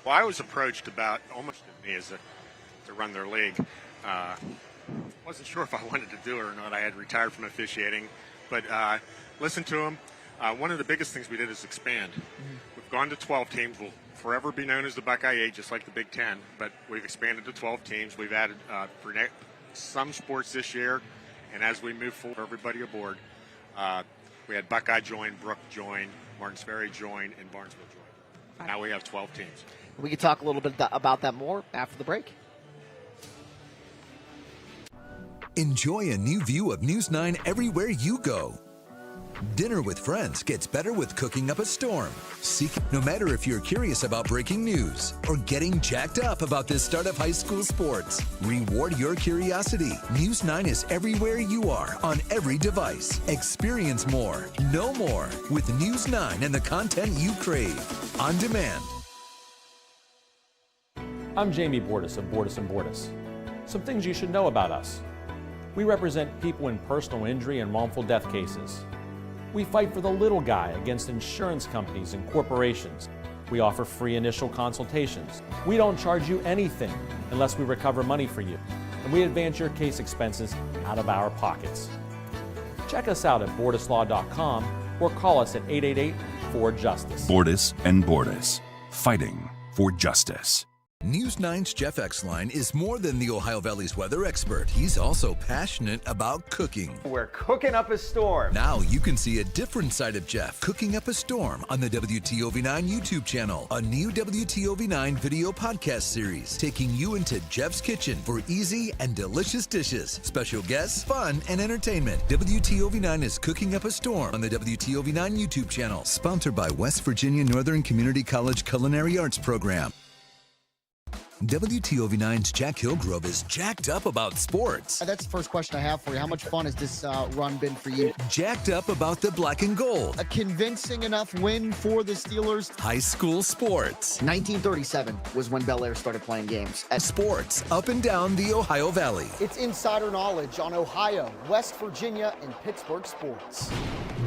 Well, I was approached about almost me as to run their league. Wasn't sure if I wanted to do it or not. I had retired from officiating, but listen to them. One of the biggest things we did is expand. Mm-hmm. We've gone to 12 teams. We'll forever be known as the Buckeye 8, just like the Big Ten, but we've expanded to 12 teams. We've added for some sports this year, and as we move forward, everybody aboard. We had Buckeye join, Brook join, Martins Ferry join, and Barnesville join. Now we have 12 teams. We can talk a little bit about that more after the break. Enjoy a new view of News 9 everywhere you go. Dinner with friends gets better with cooking up a storm. No matter if you're curious about breaking news or getting jacked up about the start of high school sports, reward your curiosity. News 9 is everywhere you are on every device. Experience more, know more with News 9 and the content you crave. On demand. I'm Jamie Bordas of Bordas & Bordas. Some things you should know about us. We represent people in personal injury and wrongful death cases. We fight for the little guy against insurance companies and corporations. We offer free initial consultations. We don't charge you anything unless we recover money for you. And we advance your case expenses out of our pockets. Check us out at bordaslaw.com or call us at 888-4JUSTICE. Bordas and Bordas, fighting for justice. News 9's Jeff Exline is more than the Ohio Valley's weather expert. He's also passionate about cooking. We're cooking up a storm. Now you can see a different side of Jeff cooking up a storm on the WTOV9 YouTube channel. A new WTOV9 video podcast series taking you into Jeff's kitchen for easy and delicious dishes, special guests, fun, and entertainment. WTOV9 is cooking up a storm on the WTOV9 YouTube channel. Sponsored by West Virginia Northern Community College Culinary Arts Program. WTOV9's Jack Hillgrove is jacked up about sports. That's the first question I have for you. How much fun has this run been for you? Jacked up about the black and gold. A convincing enough win for the Steelers. High school sports. 1937 was when Bel Air started playing games. Sports up and down the Ohio Valley. It's insider knowledge on Ohio, West Virginia, and Pittsburgh sports.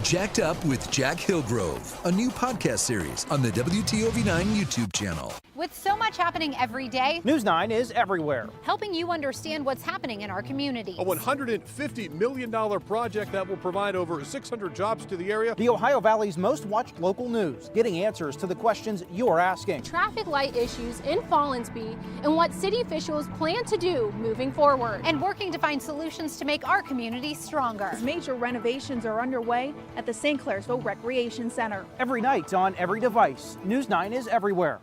Jacked Up with Jack Hillgrove, a new podcast series on the WTOV9 YouTube channel. With so much happening every day, News 9 is everywhere. helping you understand what's happening in our community. A $150 million project that will provide over 600 jobs to the area. The Ohio Valley's most watched local news, getting answers to the questions you're asking. Traffic light issues in Fallensby and what city officials plan to do moving forward. And working to find solutions to make our community stronger. Major renovations are underway at the St. Clairsville Recreation Center. Every night on every device, News 9 is everywhere.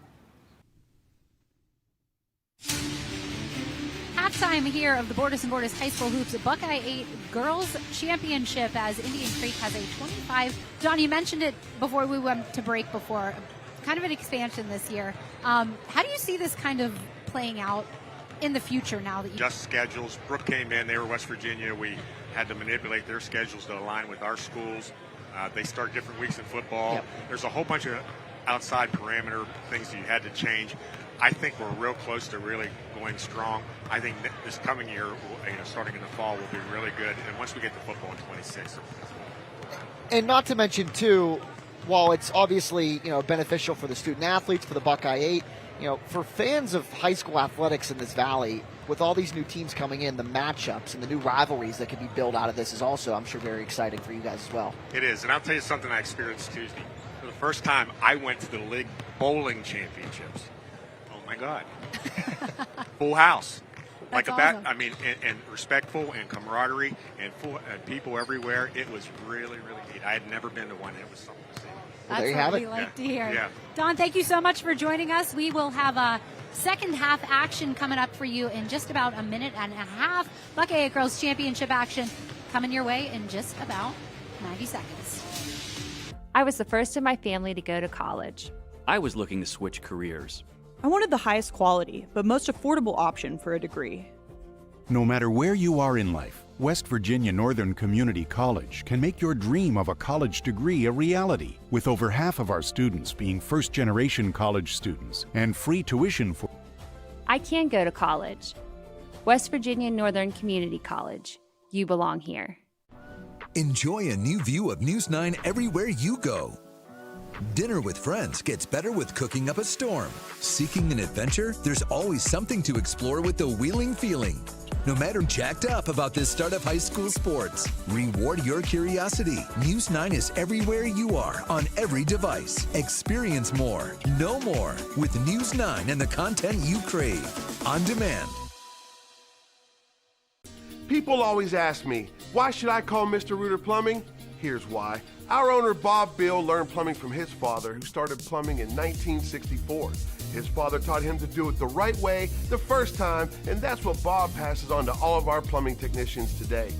Halftime here of the Bordas & Bordas High School Hoops Buckeye 8 Girls Championship as Indian Creek has a 25. John, you mentioned it before we went to break before. Kind of an expansion this year. How do you see this kind of playing out in the future now that you... Just schedules. Brooke came in. They were West Virginia. We had to manipulate their schedules to align with our schools. They start different weeks in football. Yep. There's a whole bunch of outside parameter things that you had to change. I think we're real close to really going strong. I think this coming year, starting in the fall, will be really good. And once we get to football in 26. And not to mention, too, while it's obviously, beneficial for the student athletes, for the Buckeye 8, for fans of high school athletics in this valley, with all these new teams coming in, the matchups and the new rivalries that could be built out of this is also, I'm sure, very exciting for you guys as well. It is. And I'll tell you something I experienced Tuesday. For the first time, I went to the league bowling championships. Oh, my God. Full house. That's awesome. And respectful and camaraderie and people everywhere. It was really, really neat. I had never been to one. It was something to see. Well, That's what we like to hear. Yeah. Don, thank you so much for joining us. We will have a second half action coming up for you in just about a minute and a half. Buckeye Girls Championship action coming your way in just about 90 seconds. I was the first in my family to go to college. I was looking to switch careers. I wanted the highest quality, but most affordable option for a degree. No matter where you are in life, West Virginia Northern Community College can make your dream of a college degree a reality, with over half of our students being first-generation college students and free tuition for... I can go to college. West Virginia Northern Community College. You belong here. Enjoy a new view of News 9 everywhere you go. Dinner with friends gets better with cooking up a storm. Seeking an adventure? There's always something to explore with the Wheeling Feeling. No matter jacked up about the start of high school sports, reward your curiosity. News 9 is everywhere you are on every device. Experience more, know more with News 9 and the content you crave. On demand. People always ask me, why should I call Mr. Reuter Plumbing? Here's why. Our owner, Bob Bill, learned plumbing from his father, who started plumbing in 1964. His father taught him to do it the right way the first time, and that's what Bob passes on to all of our plumbing technicians today.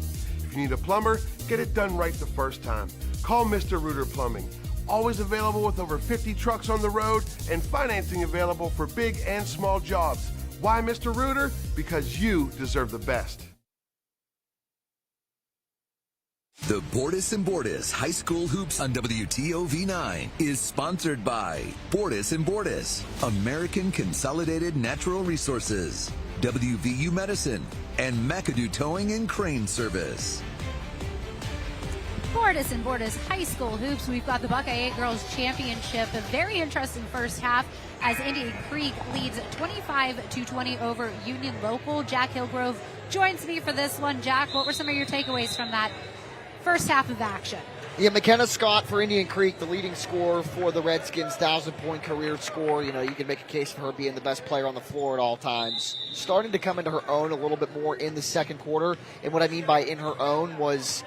If you need a plumber, get it done right the first time. Call Mr. Reuter Plumbing. Always available with over 50 trucks on the road and financing available for big and small jobs. Why Mr. Reuter? Because you deserve the best. The Bordas & Bordas High School Hoops on WTOV9 is sponsored by Bordas & Bordas, American Consolidated Natural Resources, WVU Medicine, and McAdoo Towing and Crane Service. Bordas & Bordas High School Hoops. We've got the Buckeye 8 Girls Championship. A very interesting first half as Indian Creek leads 25-20 over Union Local. Jack Hillgrove joins me for this one. Jack, what were some of your takeaways from that first half of action? Yeah, McKenna Scott for Indian Creek, the leading scorer for the Redskins, 1,000-point career score. You know, you can make a case for her being the best player on the floor at all times. Starting to come into her own a little bit more in the second quarter. And what I mean by in her own was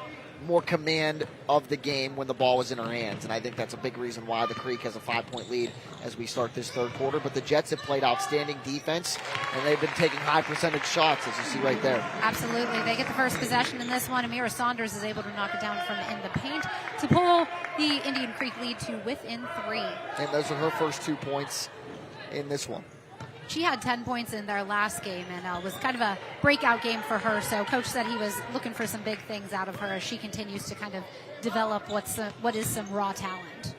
more command of the game when the ball was in her hands. And I think that's a big reason why the Creek has a 5-point lead as we start this third quarter. But the Jets have played outstanding defense, and they've been taking high percentage shots, as you see right there. Absolutely. They get the first possession in this one. Amira Saunders is able to knock it down from in the paint to pull the Indian Creek lead to within 3. And those are her first 2 points in this one. She had 10 points in their last game, and was kind of a breakout game for her. So Coach said he was looking for some big things out of her as she continues to kind of develop what is some raw talent.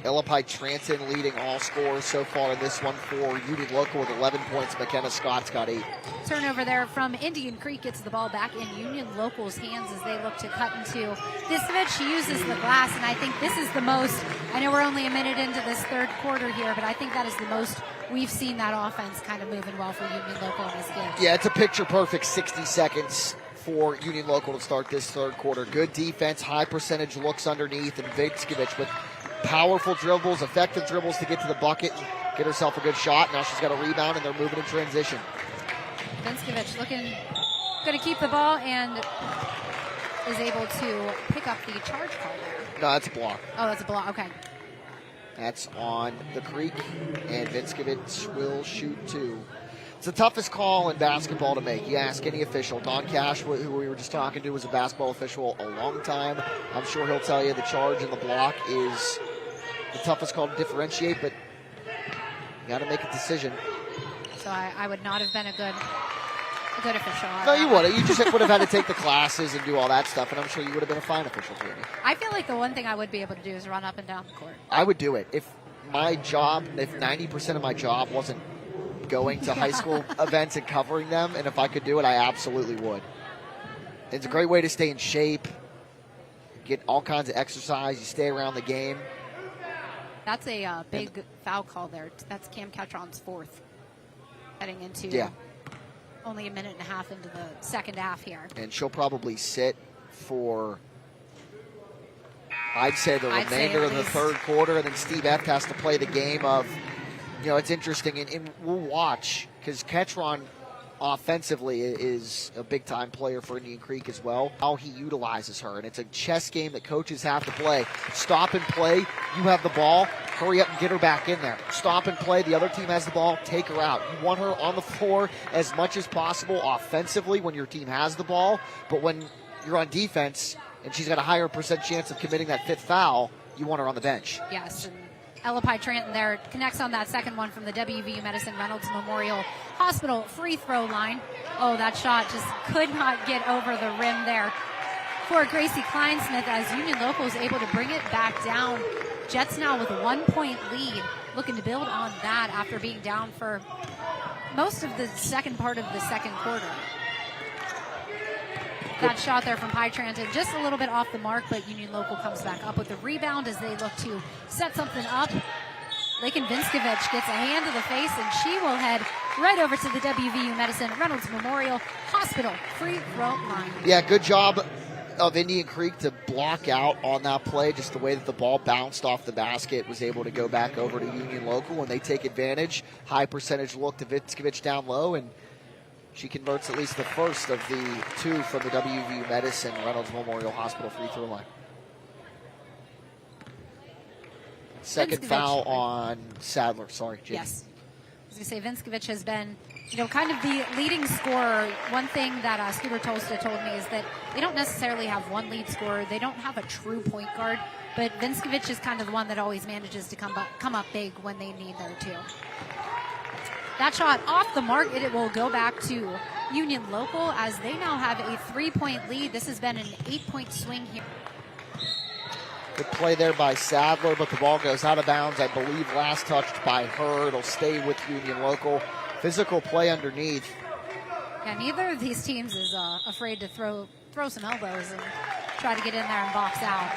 Elapai Tranton leading all scorers so far in this one for Union Local with 11 points. McKenna Scott's got 8. Turnover there from Indian Creek, gets the ball back in Union Local's hands as they look to cut into Viscovich. She uses the glass, and I think this is the most, I know we're only a minute into this third quarter here, but I think that is the most we've seen that offense kind of moving well for Union Local in this game. Yeah, it's a picture-perfect 60 seconds for Union Local to start this third quarter. Good defense, high percentage looks underneath, and Viscovich with powerful dribbles, effective dribbles to get to the bucket and get herself a good shot. Now she's got a rebound, and they're moving in transition. Viscovich going to keep the ball and is able to pick up the charge call there. No, that's a block. Oh, that's a block. Okay. That's on the Creek, and Viscovich will shoot 2. It's the toughest call in basketball to make. You ask any official. Don Cash, who we were just talking to, was a basketball official a long time. I'm sure he'll tell you the charge and the block is the toughest call to differentiate, but you got to make a decision. So I would not have been a good official. No, you wouldn't. You just would have had to take the classes and do all that stuff, and I'm sure you would have been a fine official, Jamie. I feel like the one thing I would be able to do is run up and down the court. I would do it. If 90% of my job wasn't going to high school events and covering them, and if I could do it, I absolutely would. It's a great way to stay in shape, get all kinds of exercise, you stay around the game. That's a big foul call there. That's Cam Catron's 4th, heading into only a minute and a half into the second half here. And she'll probably sit for, I'd say, the remainder of the third quarter, and then Steve F. has to play the game of, you know, it's interesting, and we'll watch, because Ketron offensively is a big-time player for Indian Creek as well, how he utilizes her. And it's a chess game that coaches have to play. Stop and play. You have the ball. Hurry up and get her back in there. Stop and play. The other team has the ball. Take her out. You want her on the floor as much as possible offensively when your team has the ball. But when you're on defense and she's got a higher percent chance of committing that 5th foul, you want her on the bench. Yes, and Elapai Tranton there connects on that second one from the WVU Medicine Reynolds Memorial Hospital free throw line. Oh, that shot just could not get over the rim there for Gracie Kleinsmith as Union Local is able to bring it back down. Jets now with a 1-point lead, looking to build on that after being down for most of the second part of the second quarter. That shot there from Pi Tranton, just a little bit off the mark, but Union Local comes back up with the rebound as they look to set something up. Lakin Viscovich gets a hand to the face, and she will head right over to the WVU Medicine Reynolds Memorial Hospital free throw line. Yeah, good job of Indian Creek to block out on that play. Just the way that the ball bounced off the basket was able to go back over to Union Local, and they take advantage. High percentage look to Viscovich down low, and she converts at least the first of the 2 from the WVU Medicine Reynolds Memorial Hospital free throw line. Second foul on Sadler. Sorry, Jamie. Yes. I was going to say, Vinskovich has been, kind of the leading scorer. One thing that Scooter Tolsta told me is that they don't necessarily have one lead scorer. They don't have a true point guard, but Vinskovich is kind of the one that always manages to come up big when they need there too. That shot off the mark. It will go back to Union Local as they now have a 3-point lead. This has been an 8-point swing here. Good play there by Sadler, but the ball goes out of bounds. I believe last touched by her. It'll stay with Union Local. Physical play underneath. Yeah, neither of these teams is afraid to throw some elbows and try to get in there and box out.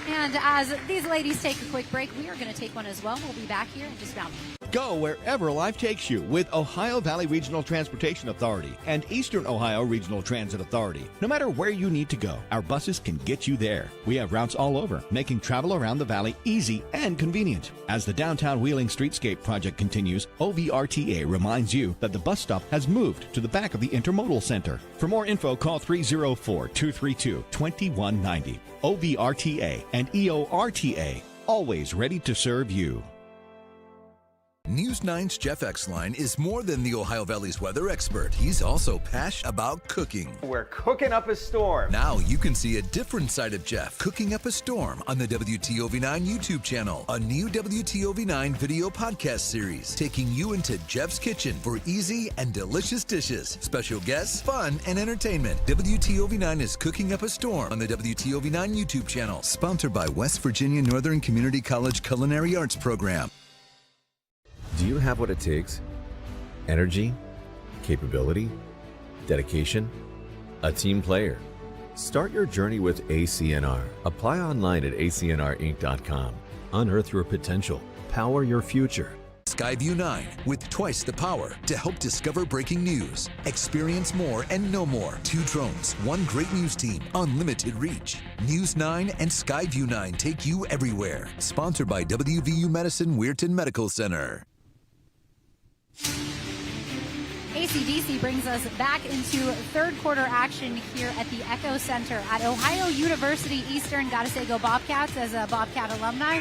And as these ladies take a quick break, we are going to take one as well. We'll be back here in just about a minute. Go wherever life takes you with Ohio Valley Regional Transportation Authority and Eastern Ohio Regional Transit Authority. No matter where you need to go, our buses can get you there. We have routes all over, making travel around the valley easy and convenient. As the downtown Wheeling Streetscape project continues, OVRTA reminds you that the bus stop has moved to the back of the Intermodal Center. For more info, call 304-232-2190. OVRTA and EORTA, always ready to serve you. News 9's Jeff Exline is more than the Ohio Valley's weather expert. He's also passionate about cooking. We're cooking up a storm. Now you can see a different side of Jeff cooking up a storm on the WTOV9 YouTube channel. A new WTOV9 video podcast series taking you into Jeff's kitchen for easy and delicious dishes, special guests, fun, and entertainment. WTOV9 is cooking up a storm on the WTOV9 YouTube channel. Sponsored by West Virginia Northern Community College Culinary Arts Program. Do you have what it takes? Energy, capability, dedication, a team player. Start your journey with ACNR. Apply online at acnrinc.com. Unearth your potential. Power your future. Skyview 9 with twice the power to help discover breaking news. Experience more and know more. 2 drones, 1 great news team, unlimited reach. News 9 and Skyview 9 take you everywhere. Sponsored by WVU Medicine Weirton Medical Center. ACDC brings us back into third quarter action here at the Echo Center at Ohio University Eastern. Gotta say go Bobcats as a Bobcat alumni.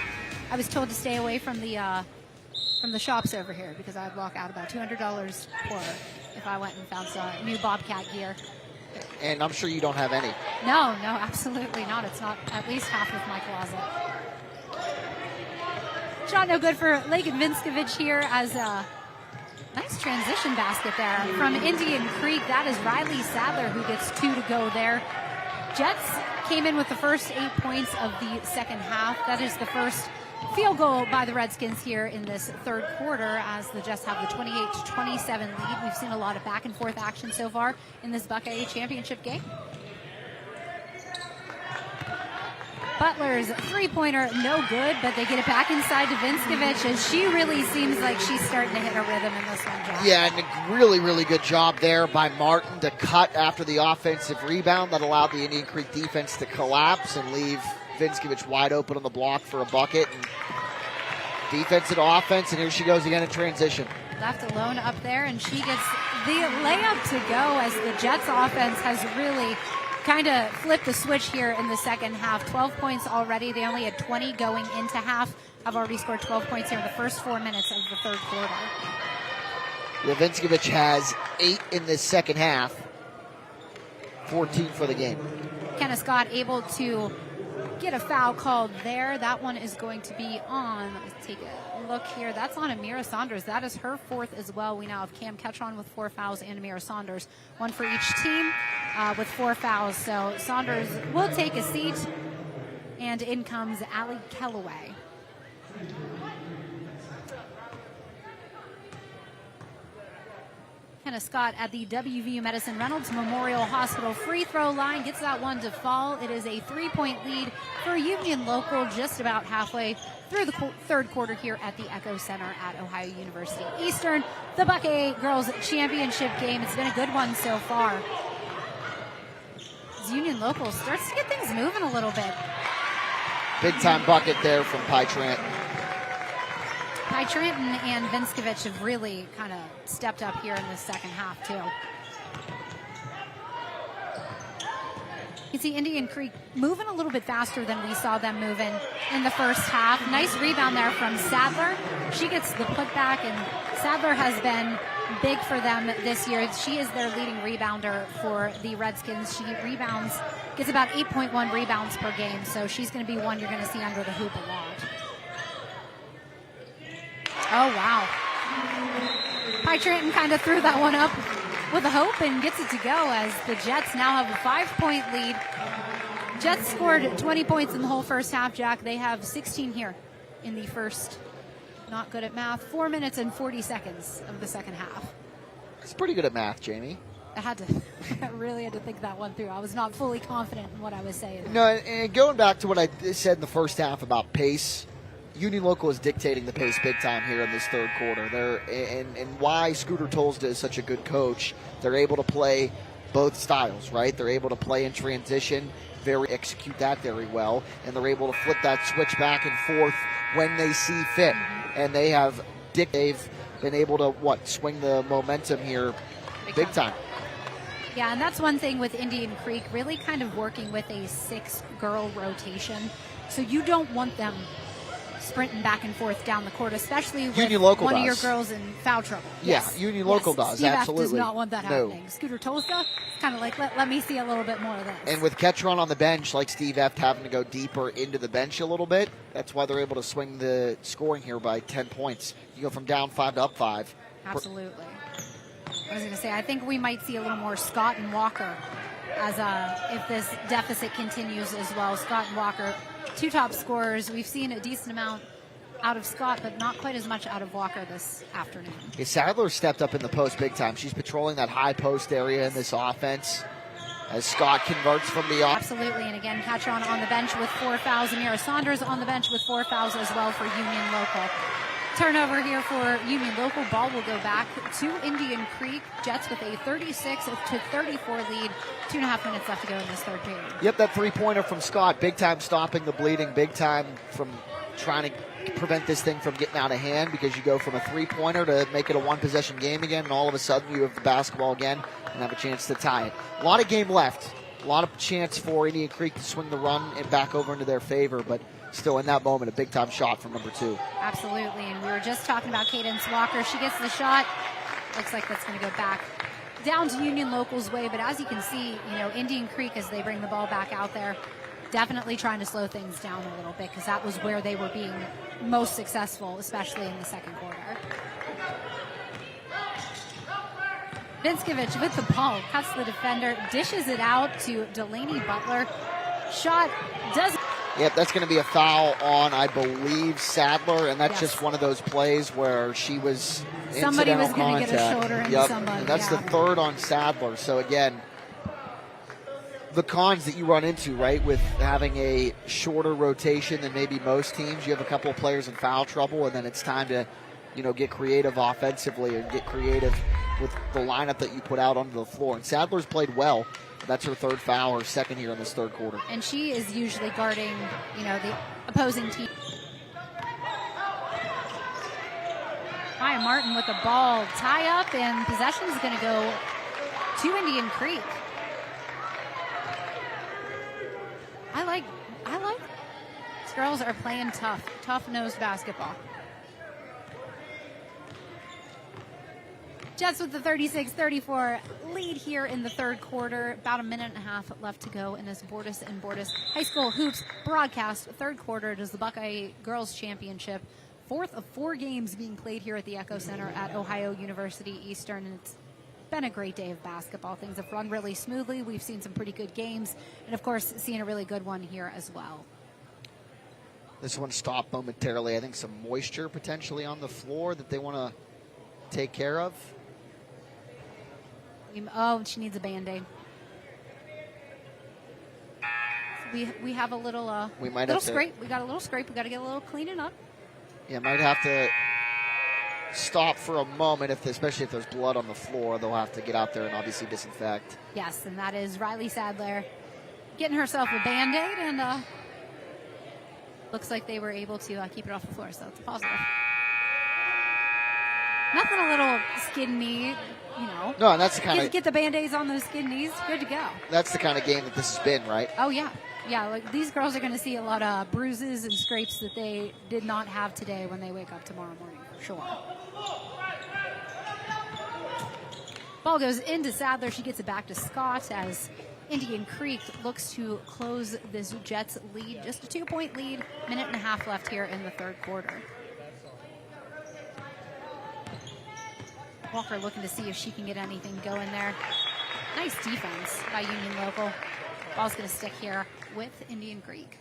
I was told to stay away from the shops over here because I'd walk out about $200 poorer if I went and found some new Bobcat gear. And I'm sure you don't have any. No, absolutely not. It's not at least half of my closet. Shot no good for Lakin Vinskovich here as nice transition basket there from Indian Creek. That is Riley Sadler who gets 2 to go there. Jets came in with the first 8 points of the second half. That is the first field goal by the Redskins here in this third quarter as the Jets have the 28-27 lead. We've seen a lot of back and forth action so far in this Buckeye championship game. Butler's three-pointer, no good, but they get it back inside to Vinskovich, and she really seems like she's starting to hit a rhythm in this one, John. Yeah, and a really, really good job there by Martin to cut after the offensive rebound that allowed the Indian Creek defense to collapse and leave Vinskovich wide open on the block for a bucket. And defense and offense, and here she goes again in transition. Left alone up there, and she gets the layup to go as the Jets offense has really kind of flipped the switch here in the second half. 12 points already. They only had 20 going into half. Have already scored 12 points here in the first 4 minutes of the third quarter. Yeah, Vinskovich has 8 in this second half. 14 for the game. Kenna Scott able to get a foul called there. That one is going to be on. Let's take a look here. That's on Amira Saunders. That is her 4th as well. We now have Cam Ketron with 4 fouls and Amira Saunders. 1 for each team with 4 fouls. So Saunders will take a seat. And in comes Allie Kellaway. Kenna Scott at the WVU Medicine Reynolds Memorial Hospital free throw line gets that one to fall. It is a 3-point lead for Union Local just about halfway through the third quarter here at the Echo Center at Ohio University Eastern. The Buckeye Girls Championship game. It's been a good one so far. As Union Local starts to get things moving a little bit. Big time bucket there from Pi Trenton. Pi Trenton and Vinskovich have really kind of stepped up here in the second half, too. can see Indian Creek moving a little bit faster than we saw them moving in the first half. Nice rebound there from Sadler. She gets the putback, and Sadler has been big for them this year. She is their leading rebounder for the Redskins. She gets about 8.1 rebounds per game, so she's going to be one you're going to see under the hoop a lot. Oh, wow. Pie Trenton kind of threw that one up with a hope and gets it to go as the Jets now have a 5-point lead. Jets scored 20 points in the whole first half, Jack. They have 16 here in the first, not good at math, 4 minutes and 40 seconds of the second half. It's pretty good at math, Jamie. I really had to think that one through. I was not fully confident in what I was saying. No, and going back to what I said in the first half about pace, Union Local is dictating the pace big time here in this third quarter. And why Scooter Tolsda is such a good coach, they're able to play both styles, right? They're able to play in transition, execute that very well, and they're able to flip that switch back and forth when they see fit. And they've been able to, swing the momentum here big time. Yeah, and that's one thing with Indian Creek, really kind of working with a 6-girl rotation. So you don't want them sprinting back and forth down the court, especially with one of your girls in foul trouble. Yeah, yes. Union Local does, Steve absolutely. F does not want that happening. Scooter Tolsda, it's kind of like, let me see a little bit more of this. And with Ketron on the bench, like Steve F having to go deeper into the bench a little bit, that's why they're able to swing the scoring here by 10 points. You go from down 5 to up 5. Absolutely. I was going to say, I think we might see a little more Scott and Walker as if this deficit continues as well. Scott and Walker, 2 top scorers. We've seen a decent amount out of Scott, but not quite as much out of Walker this afternoon. Okay, Sadler stepped up in the post big time. She's patrolling that high post area in this offense as Scott converts from the off. Absolutely, and again, Catron on the bench with 4 fouls. Amira Saunders on the bench with 4 fouls as well for Union Local. Turnover here for Union Local. Ball will go back to Indian Creek. Jets with a 36-34 lead. 2.5 minutes left to go in this third period. Yep, that 3-pointer from Scott. Big time stopping the bleeding. Big time from trying to prevent this thing from getting out of hand, because you go from a 3-pointer to make it a 1-possession game again, and all of a sudden you have the basketball again and have a chance to tie it. A lot of game left. A lot of chance for Indian Creek to swing the run and back over into their favor, but still in that moment, a big-time shot from number 2. Absolutely, and we were just talking about Cadence Walker. She gets the shot. Looks like that's going to go back down to Union Local's way, but as you can see, Indian Creek, as they bring the ball back out there, definitely trying to slow things down a little bit, because that was where they were being most successful, especially in the second quarter. Vinskovich with the ball, cuts the defender, dishes it out to Delaney Butler. Shot doesn't. Yep, that's going to be a foul on, I believe, Sadler, and that's just one of those plays where she was somebody was going to get a shoulder into somebody. And that's the third on Sadler. So again, the cons that you run into, right, with having a shorter rotation than maybe most teams, you have a couple of players in foul trouble, and then it's time to, get creative offensively and get creative with the lineup that you put out onto the floor. And Sadler's played well. That's her 3rd foul, or 2nd here in this 3rd quarter. And she is usually guarding, the opposing team. Maya Martin with the ball, tie up, and possession is going to go to Indian Creek. I like. These girls are playing tough-nosed basketball. Jets with the 36-34 lead here in the 3rd quarter. About a minute and a half left to go in this Bordas and Bordas High School Hoops broadcast. 3rd quarter, it is the Buckeye Girls Championship. 4th of 4 games being played here at the Echo Center at Ohio University Eastern. And it's been a great day of basketball. Things have run really smoothly. We've seen some pretty good games. And, of course, seeing a really good one here as well. This one stopped momentarily. I think some moisture potentially on the floor that they want to take care of. Oh, she needs a Band-Aid. We have a little we might little have to, scrape. We got a little scrape. We got to get a little cleaning up. Yeah, might have to stop for a moment, especially if there's blood on the floor. They'll have to get out there and obviously disinfect. Yes, and that is Riley Sadler getting herself a Band-Aid, and looks like they were able to keep it off the floor, so it's a positive. Nothing a little skin knee, you know. No, and that's the kind of get the Band-Aids on those skin knees. Good to go. That's the kind of game that this has been, right? Oh, yeah. Yeah, like these girls are going to see a lot of bruises and scrapes that they did not have today when they wake up tomorrow morning, for sure. Ball goes into Sadler. She gets it back to Scott as Indian Creek looks to close this Jets lead. Just a 2-point lead. Minute and a half left here in the third quarter. Walker looking to see if she can get anything going there. Nice defense by Union Local. Ball's going to stick here with Indian Creek.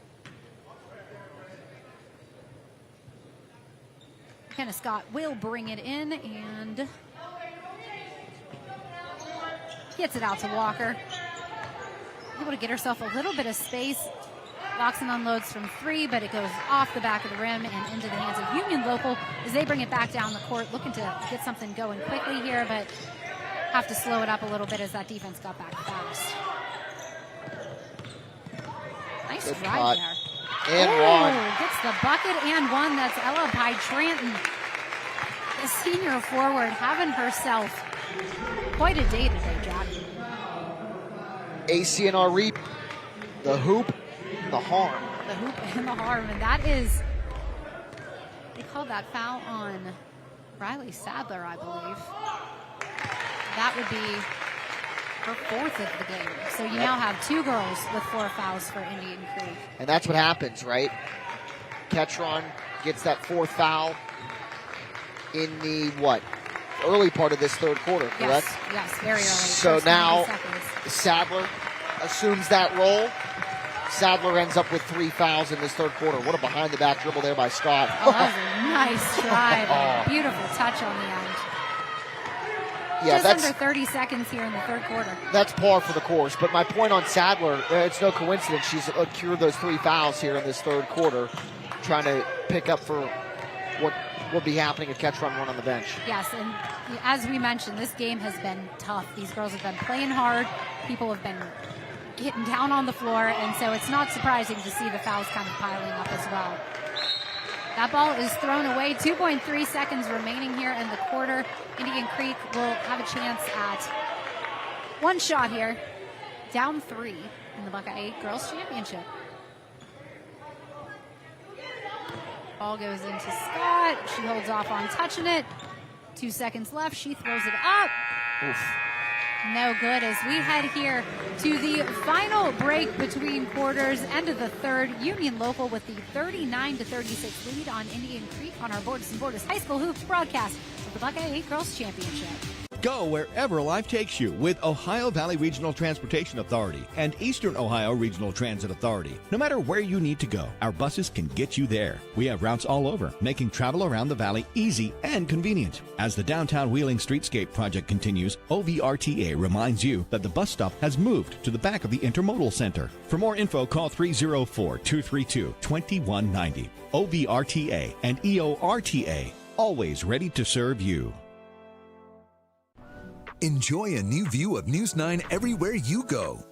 McKenna Scott will bring it in and gets it out to Walker. Able to get herself a little bit of space. Locks and unloads from 3, but it goes off the back of the rim and into the hands of Union Local as they bring it back down the court, looking to get something going quickly here, but have to slow it up a little bit as that defense got back fast. Nice Good drive cut. there. And one. Gets the bucket and one. That's Ella Pye-Tranton, the senior forward, having herself quite a day today, Jack. ACNR reap. The hoop, the harm. The hoop and the harm, and that is, they called that foul on Riley Sadler, I believe. That would be her 4th of the game. So you now have 2 girls with 4 fouls for Indian Creek. And that's what happens, right? Ketron gets that 4th foul in the, early part of this third quarter, correct? Yes, very early. So First now 90 seconds. Sadler assumes that role. Sadler ends up with 3 fouls in this third quarter. What a behind-the-back dribble there by Scott. Oh, that was a nice drive. Beautiful touch on the end. Yeah, Just under 30 seconds here in the third quarter. That's par for the course. But my point on Sadler, it's no coincidence she's accrued those 3 fouls here in this third quarter, trying to pick up for what will be happening if Ketron run on the bench. Yes, and as we mentioned, this game has been tough. These girls have been playing hard. People have been getting down on the floor, and so it's not surprising to see the fouls kind of piling up as well. That ball is thrown away. 2.3 seconds remaining here in the quarter. Indian Creek will have a chance at one shot here. Down 3 in the Buckeye Girls Championship. Ball goes into Scott. She holds off on touching it. 2 seconds left. She throws it up. Oof. No good as we head here to the final break between quarters, end of the third. Union Local with the 39-36 lead on Indian Creek on our Bordas and Bordas High School Hoops broadcast of the Buckeye 8 Girls Championship. Go wherever life takes you with Ohio Valley Regional Transportation Authority and Eastern Ohio Regional Transit Authority. No matter where you need to go, our buses can get you there. We have routes all over, making travel around the valley easy and convenient. As the downtown Wheeling Streetscape project continues, OVRTA reminds you that the bus stop has moved to the back of the Intermodal Center. For more info, call 304-232-2190. OVRTA and EORTA, always ready to serve you. Enjoy a new view of News 9 everywhere you go.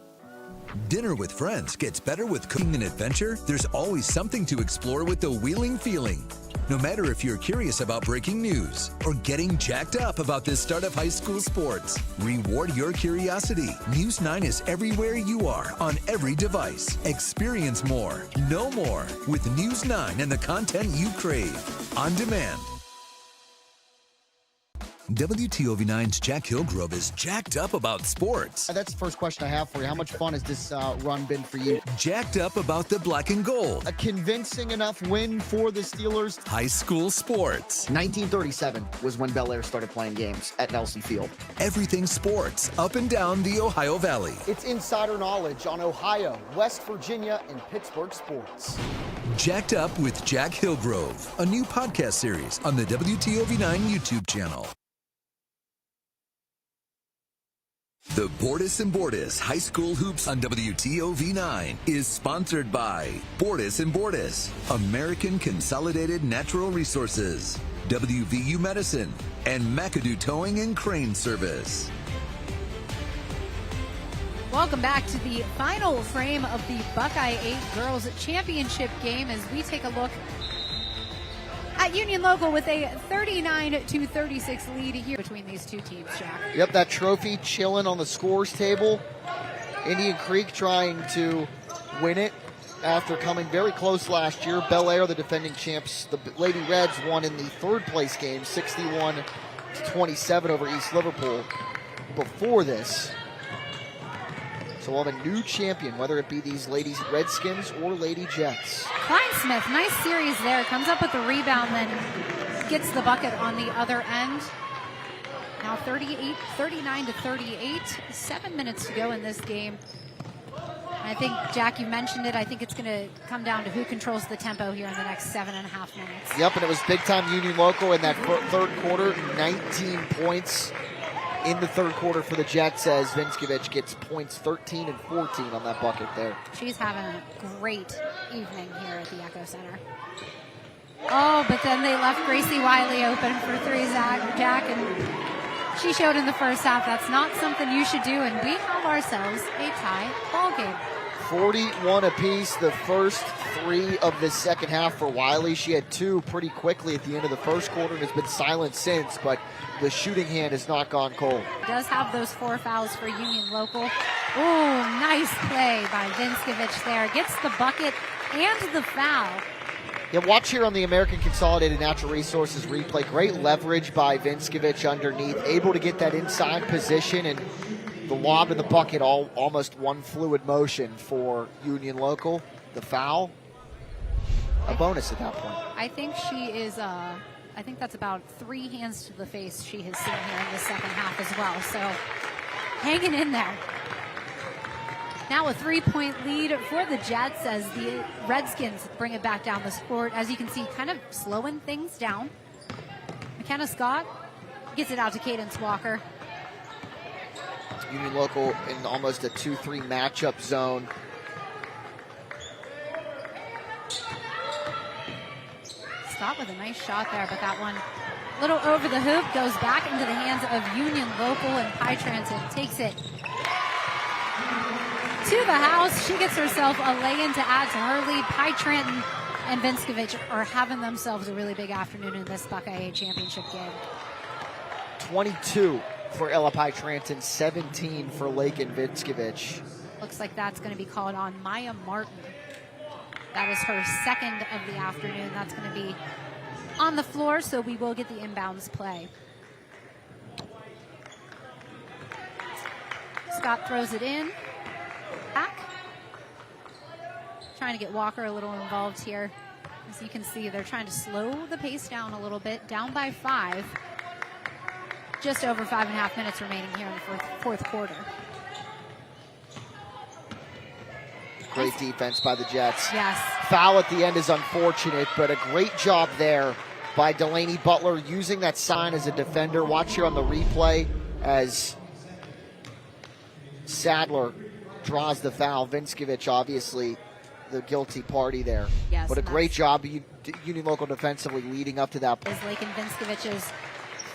Dinner with friends gets better with cooking and adventure. There's always something to explore with the Wheeling Feeling. No matter if you're curious about breaking news or getting jacked up about the start of high school sports, reward your curiosity. News 9 is everywhere you are on every device. Experience more, know more with News 9 and the content you crave. On demand. WTOV9's Jack Hillgrove is jacked up about sports. That's the first question I have for you. How much fun has this run been for you? Jacked up about the black and gold. A convincing enough win for the Steelers. High school sports. 1937 was when Bel Air started playing games at Nelson Field. Everything sports up and down the Ohio Valley. It's insider knowledge on Ohio, West Virginia, and Pittsburgh sports. Jacked Up with Jack Hillgrove, a new podcast series on the WTOV9 YouTube channel. The Bordas and Bordas High School Hoops on WTOV9 is sponsored by Bordas and Bordas, American Consolidated Natural Resources, WVU Medicine, and McAdoo Towing and Crane Service. Welcome back to the final frame of the Buckeye 8 Girls Championship game as we take a look at got Union Local with a 39-36 lead here between these two teams, Jack. Yep, that trophy chilling on the scores table. Indian Creek trying to win it after coming very close last year. Bel Air, the defending champs, the Lady Reds won in the third place game, 61-27 over East Liverpool before this. So we'll have a new champion, whether it be these ladies Redskins or Lady Jets. Kleinsmith, nice series there. Comes up with the rebound, then gets the bucket on the other end. Now 39-38, 7 minutes to go in this game. I think, Jack, you mentioned it. I think it's going to come down to who controls the tempo here in the next 7.5 minutes. Yep, and it was big-time Union Local in that third quarter. 19 points in the third quarter for the Jets as Vinskovich gets points 13 and 14 on that bucket there. She's having a great evening here at the Echo Center. Oh, but then they left Gracie Wiley open for three, Jack, and she showed in the first half that's not something you should do, and we have ourselves a tie ball game. 41 apiece, the first three of the second half for Wiley. She had two pretty quickly at the end of the first quarter and has been silent since, but the shooting hand has not gone cold. Does have those 4 fouls for Union Local. Oh, nice play by Vinskovich there. Gets the bucket and the foul. Yeah, watch here on the American Consolidated Natural Resources replay. Great leverage by Vinskovich underneath, able to get that inside position, and the lob and the bucket all almost one fluid motion for Union Local. The foul, a bonus at that point. I think she is, I think that's about 3 hands to the face she has seen here in the second half as well. So hanging in there. Now a 3-point lead for the Jets as the Redskins bring it back down the court. As you can see, kind of slowing things down. McKenna Scott gets it out to Cadence Walker. Union Local in almost a 2-3 matchup zone. Scott with a nice shot there, but that one a little over the hoop, goes back into the hands of Union Local, and Pie Transit takes it to the house. She gets herself a lay-in to add to her lead. Pie Tranton and Vinskovich are having themselves a really big afternoon in this Buckeye championship game. 22 for Ella Pie Tranton, 17 for Lake and Vinskovich. Looks like that's going to be called on Maya Martin. That is her second of the afternoon. That's going to be on the floor, so we will get the inbounds play. Scott throws it in. Back. Trying to get Walker a little involved here. As you can see, they're trying to slow the pace down a little bit. Down by 5. Just over 5.5 minutes remaining here in the fourth quarter. Great defense by the Jets. Yes. Foul at the end is unfortunate, but a great job there by Delaney Butler using that sign as a defender. Watch here on the replay as Sadler draws the foul. Vinskovich, obviously, the guilty party there. Yes, but a great job, Union Local defensively leading up to that point. Is Lake and Vinskovich's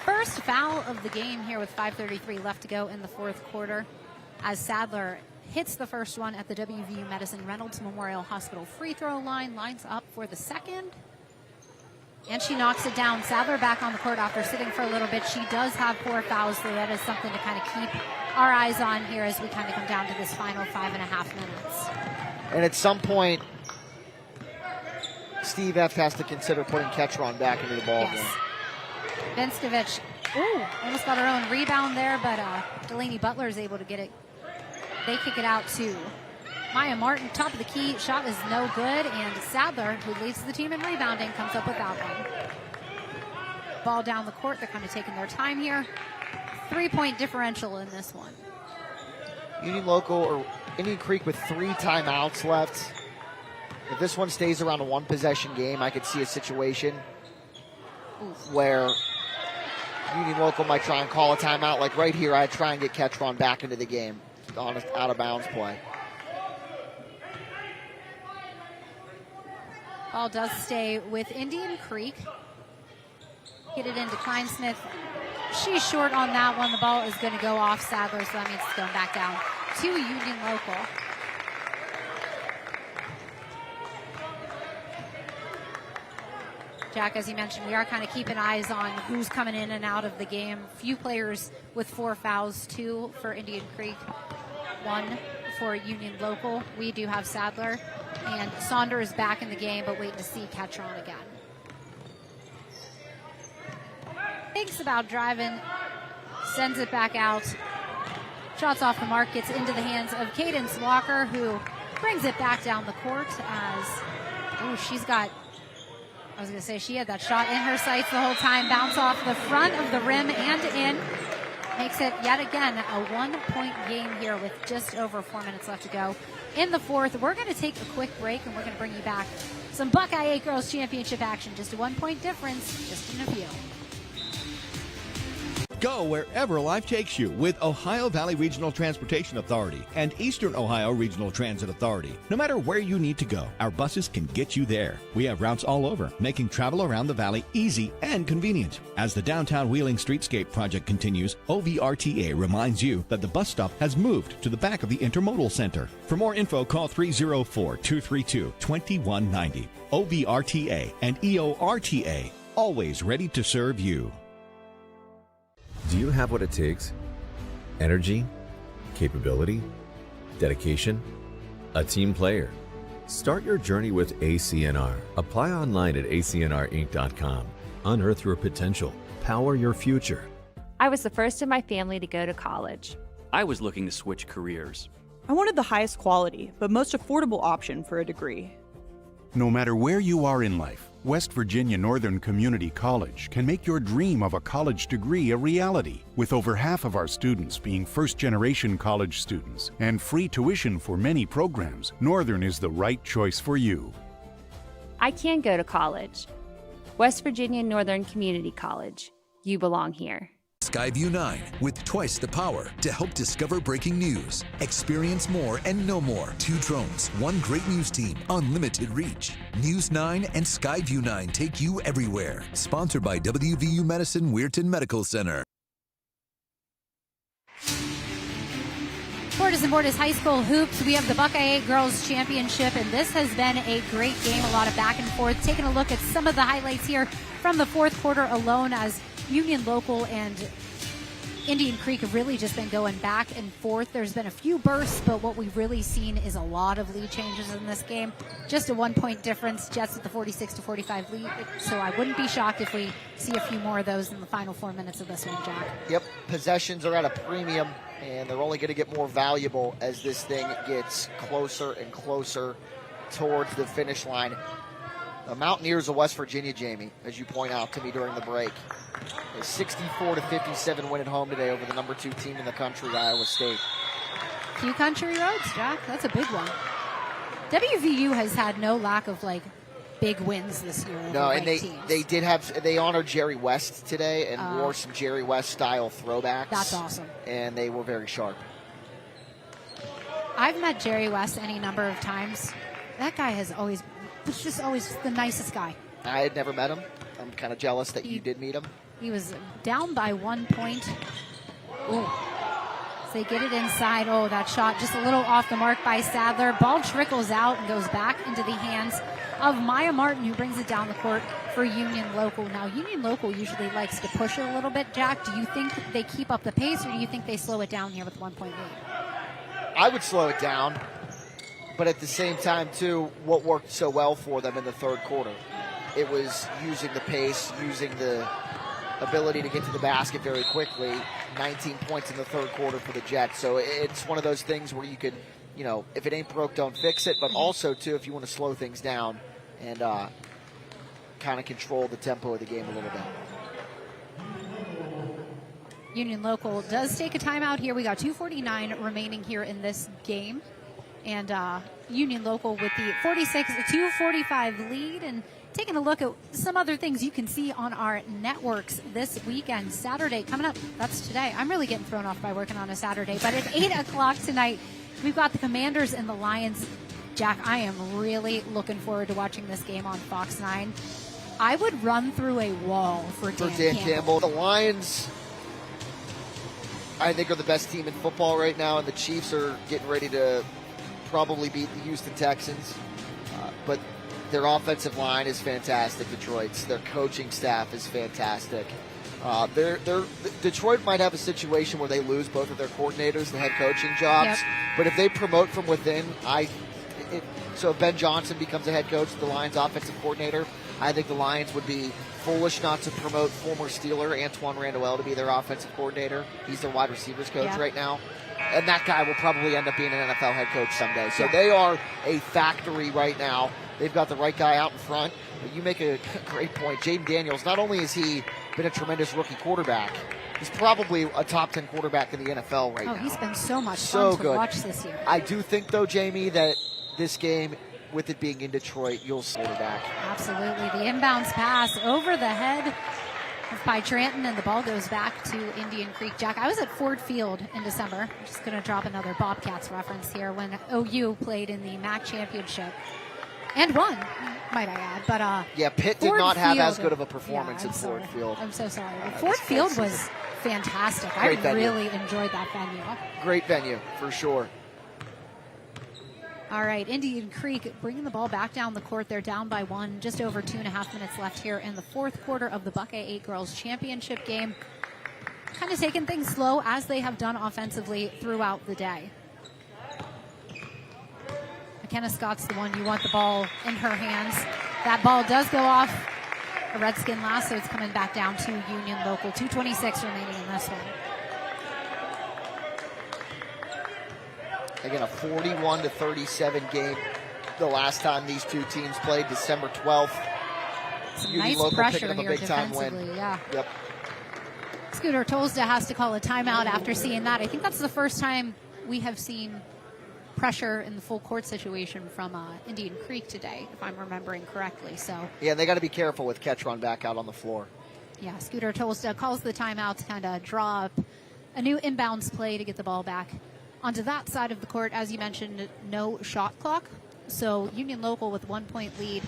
first foul of the game here with 5:33 left to go in the fourth quarter, as Sadler hits the first one at the WVU Medicine Reynolds Memorial Hospital free throw line, lines up for the second, and she knocks it down. Sadler back on the court after sitting for a little bit. She does have 4 fouls, so that is something to kind of keep our eyes on here as we kind of come down to this final 5.5 minutes. And at some point, Steve F. has to consider putting Ketron back into the ball game. Vinskovich, almost got her own rebound there, but Delaney Butler is able to get it. They kick it out to Maya Martin, top of the key. Shot is no good, and Sadler, who leads the team in rebounding, comes up with that one. Ball down the court. They're kind of taking their time here. 3-point differential in this one. Union Local or Indian Creek with 3 timeouts left. If this one stays around a 1-possession game, I could see a situation where Union Local might try and call a timeout. Like right here, I'd try and get Ketron back into the game on an out-of-bounds play. Ball does stay with Indian Creek. Get it into Kleinsmith. She's short on that one. The ball is going to go off Sadler, so that means it's going back down to Union Local. Jack, as you mentioned, we are kind of keeping eyes on who's coming in and out of the game. Few players with 4 fouls, 2 for Indian Creek, 1 for Union Local. We do have Sadler, and Saunders back in the game, but waiting to see Catron again. Thinks about driving, sends it back out. Shots off the mark, gets into the hands of Cadence Walker, who brings it back down the court as, she's got, I was going to say she had that shot in her sights the whole time, bounce off the front of the rim and in. Makes it yet again a 1-point game here with just over 4 minutes left to go in the fourth. We're going to take a quick break and we're going to bring you back some Buckeye 8 Girls Championship action. Just a 1-point difference, just in a few. Go wherever life takes you with Ohio Valley Regional Transportation Authority and Eastern Ohio Regional Transit Authority. No matter where you need to go, our buses can get you there. We have routes all over, making travel around the valley easy and convenient. As the downtown Wheeling Streetscape project continues, OVRTA reminds you that the bus stop has moved to the back of the Intermodal Center. For more info, call 304-232-2190. OVRTA and EORTA, always ready to serve you. Do you have what it takes? Energy, capability, dedication, a team player. Start your journey with ACNR. Apply online at acnrinc.com. Unearth your potential. Power your future. I was the first in my family to go to college. I was looking to switch careers. I wanted the highest quality, but most affordable option for a degree. No matter where you are in life, West Virginia Northern Community College can make your dream of a college degree a reality. With over half of our students being first-generation college students and free tuition for many programs, Northern is the right choice for you. I can go to college. West Virginia Northern Community College. You belong here. Skyview 9 with twice the power to help discover breaking news. Experience more and know more. 2 drones, 1 great news team, unlimited reach. News 9 and Skyview 9 take you everywhere. Sponsored by WVU Medicine Weirton Medical Center. Bordas and Bordas High School hoops. We have the Buckeye 8 Girls Championship, and this has been a great game, a lot of back and forth. Taking a look at some of the highlights here from the fourth quarter alone, as Union Local and Indian Creek have really just been going back and forth. There's been a few bursts, but what we've really seen is a lot of lead changes in this game. Just a 1-point difference. Jets with the 46-45 lead, so I wouldn't be shocked if we see a few more of those in the final 4 minutes of this one, Jack. Yep, possessions are at a premium, and they're only going to get more valuable as this thing gets closer and closer towards the finish line. The Mountaineers of West Virginia, Jamie, as you point out to me during the break, a 64-57 win at home today over the number 2 team in the country, Iowa State. Few country roads, Jack. That's a big one. WVU has had no lack of big wins this year. No, and they honored Jerry West today and wore some Jerry West style throwbacks. That's awesome. And they were very sharp. I've met Jerry West any number of times. That guy was just always the nicest guy. I had never met him. I'm kind of jealous that you did meet him. He was down by 1 point. Ooh. So they get it inside. Oh, that shot just a little off the mark by Sadler. Ball trickles out and goes back into the hands of Maya Martin, who brings it down the court for Union Local. Now, Union Local usually likes to push it a little bit. Jack, do you think they keep up the pace, or do you think they slow it down here with 1 point lead? I would slow it down. But at the same time, too, what worked so well for them in the third quarter? It was using the pace, using the ability to get to the basket very quickly. 19 points in the third quarter for the Jets. So it's one of those things where you could, if it ain't broke, don't fix it. But also, too, if you want to slow things down and kind of control the tempo of the game a little bit. Union Local does take a timeout here. We got 2:49 remaining here in this game. And Union Local with the 46-45 lead. And taking a look at some other things you can see on our networks this weekend. Saturday coming up. That's today. I'm really getting thrown off by working on a Saturday. But at 8 o'clock tonight, we've got the Commanders and the Lions. Jack, I am really looking forward to watching this game on Fox 9. I would run through a wall for Dan Campbell. The Lions, I think, are the best team in football right now, and the Chiefs are getting ready to probably beat the Houston Texans. But Their offensive line is fantastic, Detroit's. Their coaching staff is fantastic. Detroit might have a situation where they lose both of their coordinators, the head coaching jobs. But if they promote from within, so if Ben Johnson becomes a head coach, the Lions offensive coordinator, I think the Lions would be foolish not to promote former Steeler Antoine Randall to be their offensive coordinator. He's their wide receivers coach right now. And that guy will probably end up being an NFL head coach someday. So they are a factory right now. They've got the right guy out in front. But you make a great point. Jaden Daniels, not only has he been a tremendous rookie quarterback, he's probably a top 10 quarterback in the NFL right now. He's been so much fun to watch this year. I do think, though, Jamie, that this game, with it being in Detroit, you'll see quarterback. Absolutely. The inbounds pass over the head by Tranton, and the ball goes back to Indian Creek. Jack, I was at Ford Field in December. I'm just going to drop another Bobcats reference here when OU played in the MAC championship. And won, might I add. But Pitt did not have as good of a performance at Ford Field. I'm so sorry. Ford Field was fantastic. I really enjoyed that venue. Great venue, for sure. All right, Indian Creek bringing the ball back down the court. They're down by 1, just over 2.5 minutes left here in the fourth quarter of the Buckeye 8 Girls Championship game. Kind of taking things slow, as they have done offensively throughout the day. McKenna Scott's the one you want the ball in her hands. That ball does go off a Redskin last, so it's coming back down to Union Local. 2:26 remaining in this one. Again, a 41-37 game. The last time these two teams played, December 12th. Some nice pressure here defensively, Yep. Scooter Tolsda has to call a timeout after seeing that. I think that's the first time we have seen pressure in the full court situation from Indian Creek today, if I'm remembering correctly. So yeah, they got to be careful with Ketron back out on the floor. Yeah, Scooter Tolsda calls the timeout to kind of draw up a new inbounds play to get the ball back onto that side of the court. As you mentioned, no shot clock. So Union Local with 1 point lead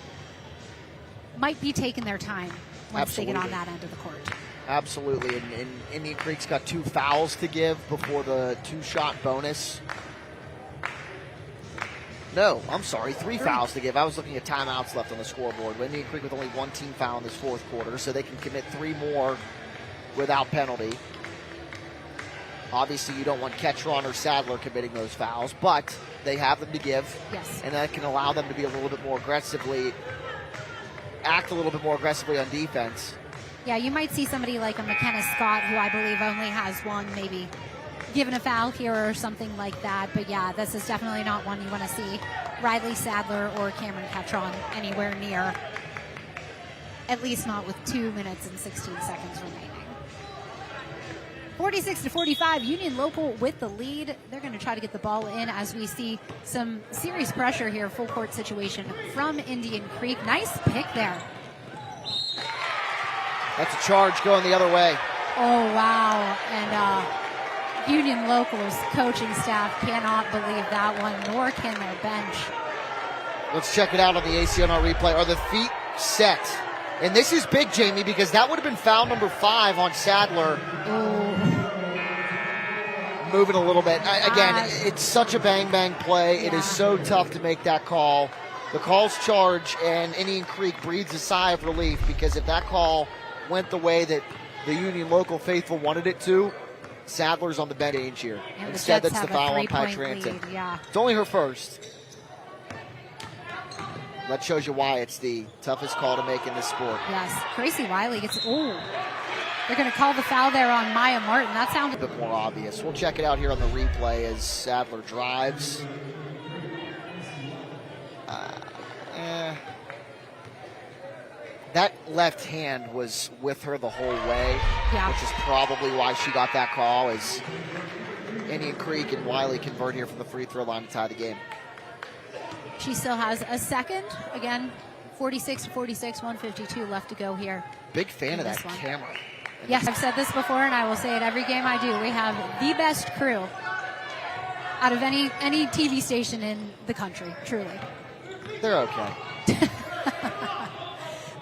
might be taking their time once they get on that end of the court. Absolutely. And Indian Creek's got 2 fouls to give before the 2-shot bonus. No, I'm sorry, 3 fouls to give. I was looking at timeouts left on the scoreboard. Indian Creek with only 1 team foul in this fourth quarter, so they can commit 3 more without penalty. Obviously, you don't want Ketron or Sadler committing those fouls, but they have them to give. Yes. And that can allow them to be a little bit more aggressively, act a little bit more aggressively on defense. Yeah, you might see somebody like a McKenna Scott, who I believe only has 1, maybe given a foul here or something like that. But yeah, this is definitely not one you want to see Riley Sadler or Cameron Ketron anywhere near, at least not with 2 minutes and 16 seconds remaining. 46-45, Union Local with the lead. They're going to try to get the ball in as we see some serious pressure here, full court situation from Indian Creek. Nice pick there. That's a charge going the other way. Oh, wow. And Union Local's coaching staff cannot believe that one, nor can their bench. Let's check it out on the ACNR replay. Are the feet set? And this is big, Jamie, because that would have been foul number 5 on Sadler. Moving a little bit. Again, it's such a bang-bang play. Yeah. It is so tough to make that call. The call's charge, and Indian Creek breathes a sigh of relief, because if that call went the way that the Union Local faithful wanted it to, Sadler's on the bench here. And instead, the that's the foul on Pi Tranton. Yeah. It's only her first. That shows you why it's the toughest call to make in this sport. Yes. Gracie Wiley gets, they're going to call the foul there on Maya Martin. That sounded a bit more obvious. We'll check it out here on the replay as Sadler drives. That left hand was with her the whole way, which is probably why she got that call, as Indian Creek and Wiley convert here from the free throw line to tie the game. She still has a second. Again, 46-46, 1:52 left to go here. Big fan of that camera. Yes, I've said this before, and I will say it every game I do. We have the best crew out of any TV station in the country, truly. They're okay.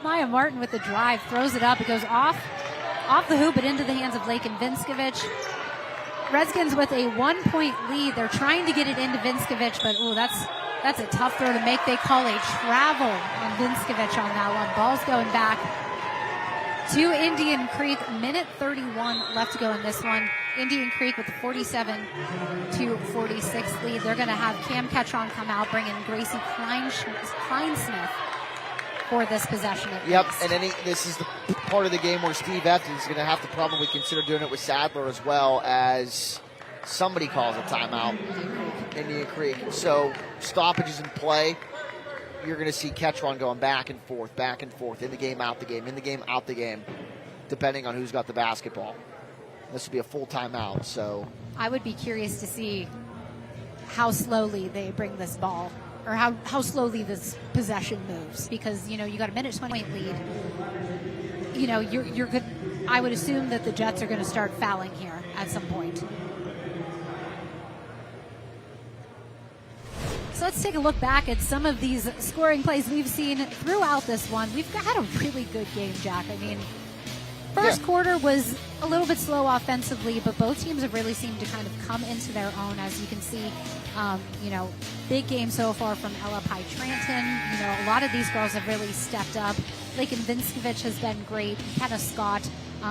Maya Martin with the drive, throws it up. It goes off the hoop, but into the hands of Lakin Vinskovich. Redskins with a 1 point lead. They're trying to get it into Vinskovich, but that's That's a tough throw to make. They call a travel on Vinskovich on that one. Ball's going back to Indian Creek. Minute 31 left to go in this one. Indian Creek with the 47-46 lead. They're going to have Cam Ketron come out, bring in Gracie Kleinsmith for this possession. Yep, and this is the part of the game where Steve Evans is going to have to probably consider doing it with Sadler as well, as somebody calls a timeout. Indian Creek. So stoppages in play. You're going to see Ketron going back and forth, in the game, out the game, in the game, out the game, depending on who's got the basketball. This will be a full timeout, so I would be curious to see how slowly they bring this ball, or how slowly this possession moves, because you got a minute 20 lead. You're good. I would assume that the Jets are going to start fouling here at some point. So let's take a look back at some of these scoring plays we've seen throughout this one. We've had a really good game, Jack. I mean, first quarter was a little bit slow offensively, but both teams have really seemed to kind of come into their own, as you can see. Big game so far from Ella Pye-Tranton. A lot of these girls have really stepped up. Lakin Vinskovich has been great. Kenna Scott.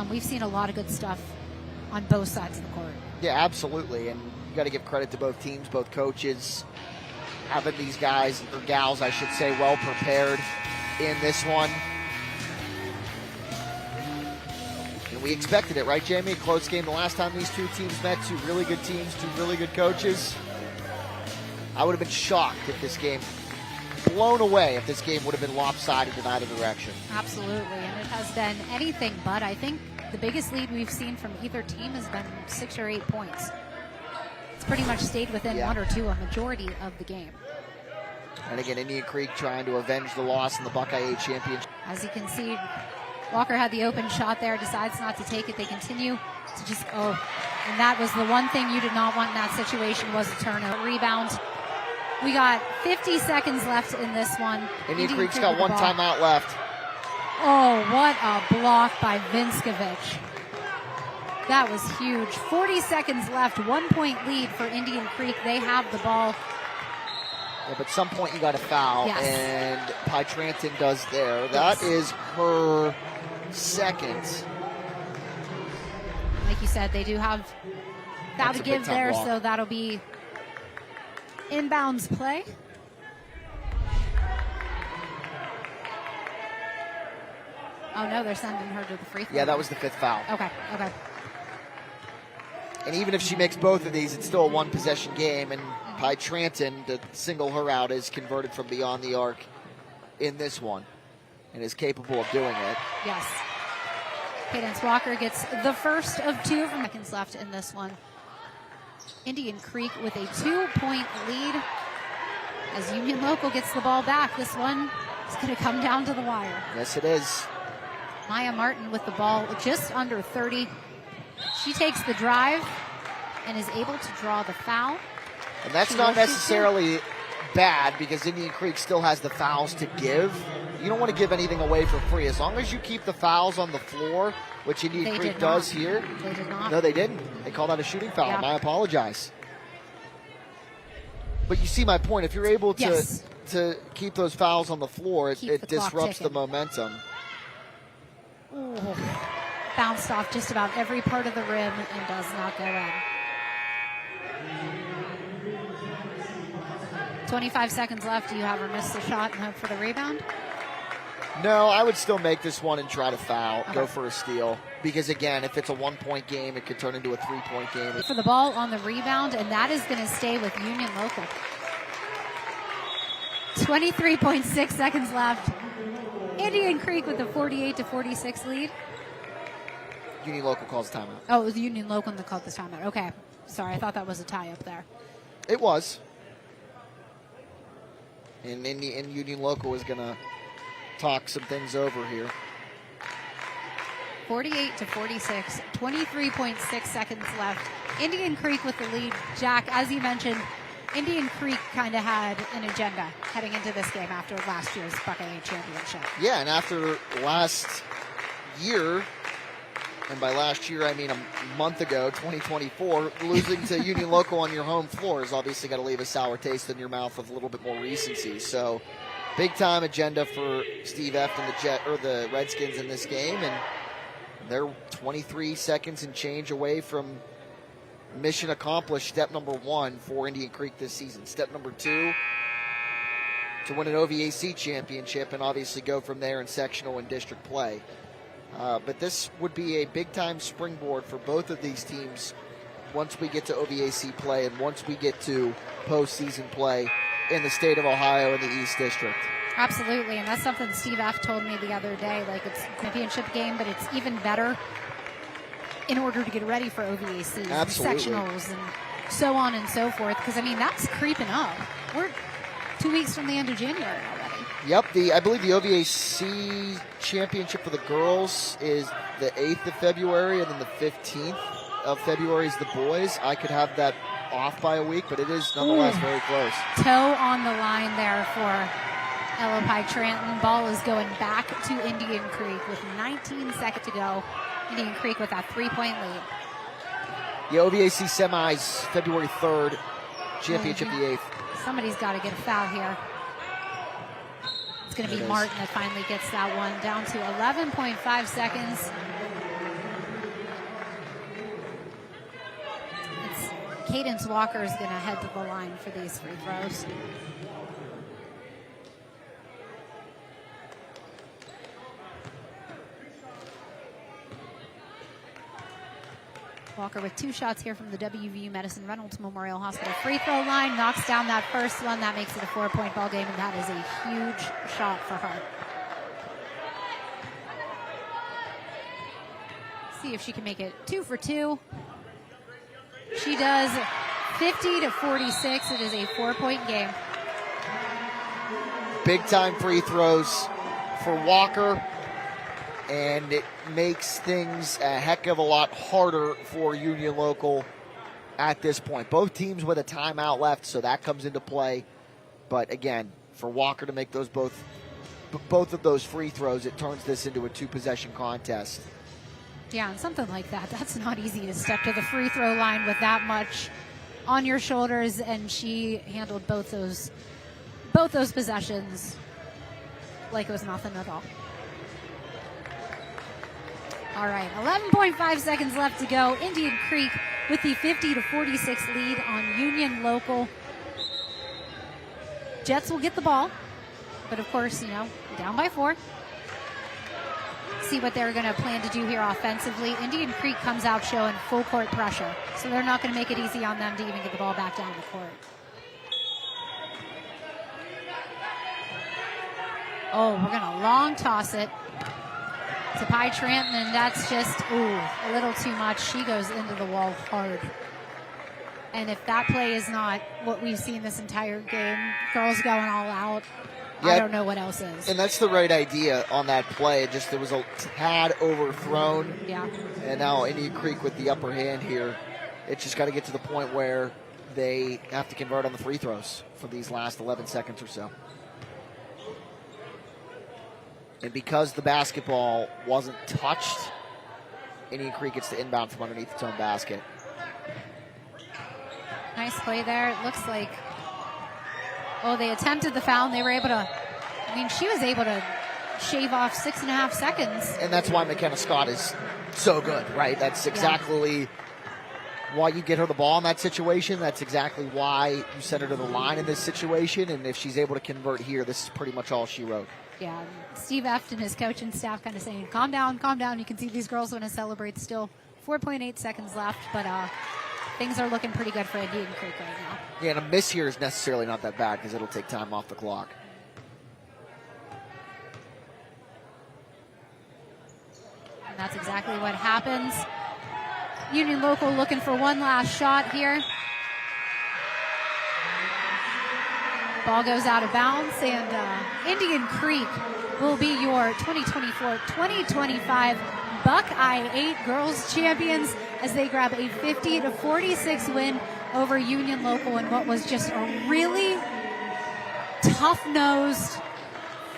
We've seen a lot of good stuff on both sides of the court. Yeah, absolutely. And you got to give credit to both teams, both coaches, having these guys, or gals, I should say, well prepared in this one. And we expected it, right, Jamie? A close game the last time these two teams met. Two really good teams, two really good coaches. I would have been shocked if this game, blown away if this game would have been lopsided in either direction. Absolutely, and it has been anything but. I think the biggest lead we've seen from either team has been 6 or 8 points. It's pretty much stayed within 1 or 2 a majority of the game. And again, Indian Creek trying to avenge the loss in the Buckeye 8 championship. As you can see, Walker had the open shot there, decides not to take it. They continue to just, and that was the one thing you did not want in that situation, was a turnover. Rebound. We got 50 seconds left in this one. Indian Creek's got one timeout left. Oh, what a block by Vinskovich. That was huge. 40 seconds left, 1 point lead for Indian Creek. They have the ball. Yeah, but at some point you got to foul, yes. And Pye-Tranton does there. That is her second. Like you said, they do have that to give there, block. So that'll be inbounds play. Oh no, they're sending her to the free throw. Yeah, that was the 5th foul. Okay. And even if she makes both of these, it's still a one-possession game, and Pye-Tranton, to single her out, is converted from beyond the arc in this one and is capable of doing it. Yes. Cadence Walker gets the first of 2 from seconds left in this one. Indian Creek with a 2-point lead as Union Local gets the ball back. This one is going to come down to the wire. Yes, it is. Maya Martin with the ball just under 30. She takes the drive and is able to draw the foul. And that's not necessarily bad, because Indian Creek still has the fouls to give. You don't want to give anything away for free. As long as you keep the fouls on the floor, which Indian Creek does here. They did not. No, they didn't. They called out a shooting foul. Yeah. I apologize. But you see my point. If you're able to keep those fouls on the floor, it disrupts the momentum. Ooh. Bounced off just about every part of the rim and does not go in. 25 seconds left. Do you have her miss the shot and hope for the rebound? No, I would still make this one and try to foul, go for a steal. Because again, if it's a 1-point game, it could turn into a 3-point game. For the ball on the rebound, and that is going to stay with Union Local. 23.6 seconds left. Indian Creek with the 48-46 lead. Union Local calls timeout. Oh, it was Union Local that called this timeout. Okay. Sorry, I thought that was a tie up there. It was. And Union Local is going to talk some things over here. 48-46, 23.6 seconds left. Indian Creek with the lead. Jack, as you mentioned, Indian Creek kind of had an agenda heading into this game after last year's Buckeye championship. Yeah, and after last year, And by last year, I mean a month ago, 2024, losing to Union Local on your home floor is obviously got to leave a sour taste in your mouth with a little bit more recency. So, big-time agenda for Steve F. and the Redskins in this game, and they're 23 seconds and change away from mission accomplished, step number 1 for Indian Creek this season. Step number 2, to win an OVAC championship and obviously go from there in sectional and district play. But this would be a big-time springboard for both of these teams once we get to OVAC play and once we get to postseason play in the state of Ohio in the East District. Absolutely, and that's something Steve F. told me the other day. Like, it's a championship game, but it's even better in order to get ready for OVACs and sectionals and so on and so forth. Because, I mean, that's creeping up. We're 2 weeks from the end of January already. Yep, I believe the OVAC championship for the girls is the 8th of February, and then the 15th of February is the boys. I could have that off by a week, but it is nonetheless very close. Toe on the line there for Elopi Trenton. Ball is going back to Indian Creek with 19 seconds to go. Indian Creek with that 3-point lead. The OVAC semis, February 3rd, championship the 8th. Somebody's got to get a foul here. It's going to be Martin that finally gets that one, down to 11.5 seconds. Cadence Walker is going to head to the line for these free throws. Walker with 2 shots here from the WVU Medicine Reynolds Memorial Hospital free throw line. Knocks down that first one. That makes it a 4-point ball game, and that is a huge shot for her. See if she can make it 2 for 2. She does. 50-46. It is a 4-point game. Big time free throws for Walker, and it makes things a heck of a lot harder for Union Local at this point. Both teams with a timeout left, so that comes into play. But again, for Walker to make those both of those free throws, it turns this into a 2-possession contest. Yeah, and something like that, that's not easy to step to the free throw line with that much on your shoulders, and she handled both those possessions like it was nothing at all. All right, 11.5 seconds left to go. Indian Creek with the 50-46 lead on Union Local. Jets will get the ball, but of course, down by 4. See what they're going to plan to do here offensively. Indian Creek comes out showing full court pressure, so they're not going to make it easy on them to even get the ball back down the court. Oh, we're going to long toss it to Pi Tranton, and that's just, a little too much. She goes into the wall hard. And if that play is not what we've seen this entire game, girls going all out, I don't know what else is. And that's the right idea on that play. Just there was a tad overthrown. Yeah. And now Indian Creek with the upper hand here. It's just got to get to the point where they have to convert on the free throws for these last 11 seconds or so. And because the basketball wasn't touched, Indian Creek gets the inbound from underneath its own basket. Nice play there. It looks like, they attempted the foul, and they were able to, she was able to shave off 6.5 seconds. And that's why McKenna Scott is so good, right? That's exactly why you get her the ball in that situation. That's exactly why you send her to the line in this situation. And if she's able to convert here, this is pretty much all she wrote. Yeah, Steve Eft and his coaching staff kind of saying, calm down, calm down. You can see these girls want to celebrate still. 4.8 seconds left, but things are looking pretty good for Indian Creek right now. Yeah, and a miss here is necessarily not that bad because it'll take time off the clock. And that's exactly what happens. Union Local looking for one last shot here. Ball goes out of bounds, and Indian Creek will be your 2024-2025 Buckeye 8 Girls Champions as they grab a 50-46 win over Union Local in what was just a really tough-nosed,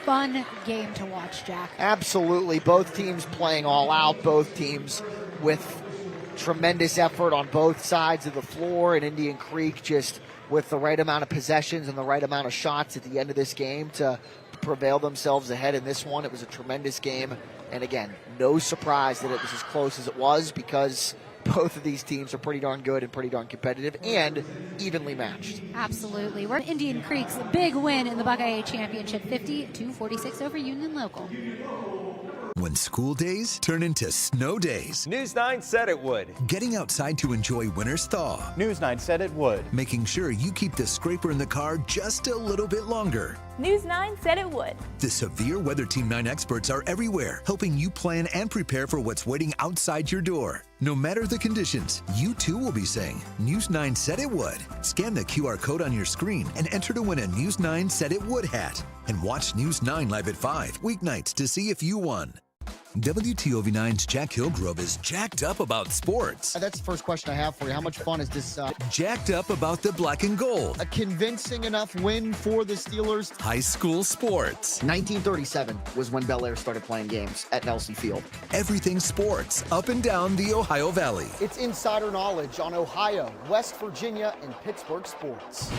fun game to watch, Jack. Absolutely. Both teams playing all out. Both teams with tremendous effort on both sides of the floor, and Indian Creek just with the right amount of possessions and the right amount of shots at the end of this game to prevail themselves ahead in this one. It was a tremendous game, and again, no surprise that it was as close as it was, because both of these teams are pretty darn good and pretty darn competitive and evenly matched. Absolutely. We're Indian Creek's big win in the Buckeye Championship, 50-46 over Union Local. When school days turn into snow days. News 9 said it would. Getting outside to enjoy winter's thaw. News 9 said it would. Making sure you keep the scraper in the car just a little bit longer. News 9 said it would. The Severe Weather Team 9 experts are everywhere, helping you plan and prepare for what's waiting outside your door. No matter the conditions, you too will be saying, News 9 said it would. Scan the QR code on your screen and enter to win a News 9 said it would hat. And watch News 9 live at 5 weeknights to see if you won. WTOV9's Jack Hillgrove is jacked up about sports. That's the first question I have for you. How much fun is this? Jacked up about the black and gold. A convincing enough win for the Steelers. High school sports. 1937 was when Bel Air started playing games at Nelson Field. Everything sports up and down the Ohio Valley. It's insider knowledge on Ohio, West Virginia, and Pittsburgh sports.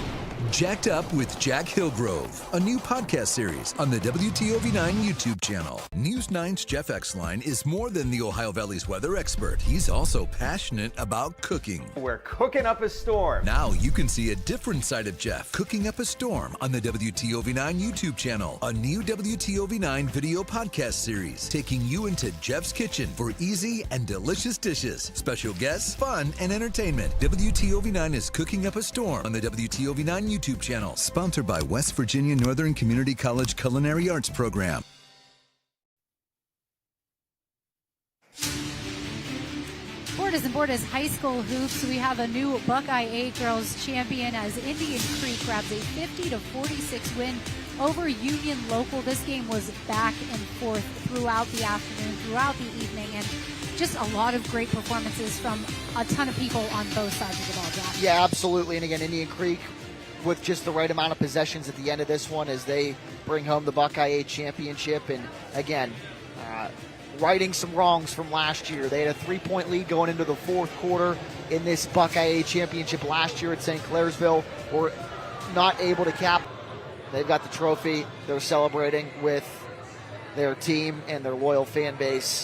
Jacked Up with Jack Hillgrove, a new podcast series on the WTOV9 YouTube channel. News 9's Jeff Exline is more than the Ohio Valley's weather expert. He's also passionate about cooking. We're cooking up a storm. Now you can see a different side of Jeff cooking up a storm on the WTOV9 YouTube channel, a new WTOV9 video podcast series taking you into Jeff's kitchen for easy and delicious dishes, special guests, fun, and entertainment. WTOV9 is cooking up a storm on the WTOV9 YouTube channel, sponsored by West Virginia Northern Community College Culinary Arts Program. Bordas High School hoops. We have a new Buckeye 8 girls champion as Indian Creek grabs a 50-46 win over Union Local. This game was back and forth throughout the afternoon, throughout the evening, and just a lot of great performances from a ton of people on both sides of the ball, Jack. Yeah, absolutely. And again, Indian Creek with just the right amount of possessions at the end of this one as they bring home the Buckeye 8 championship. And again, righting some wrongs from last year. They had a 3-point lead going into the fourth quarter in this Buckeye 8 championship last year at St. Clairsville. Were not able to cap. They've got the trophy. They're celebrating with their team and their loyal fan base.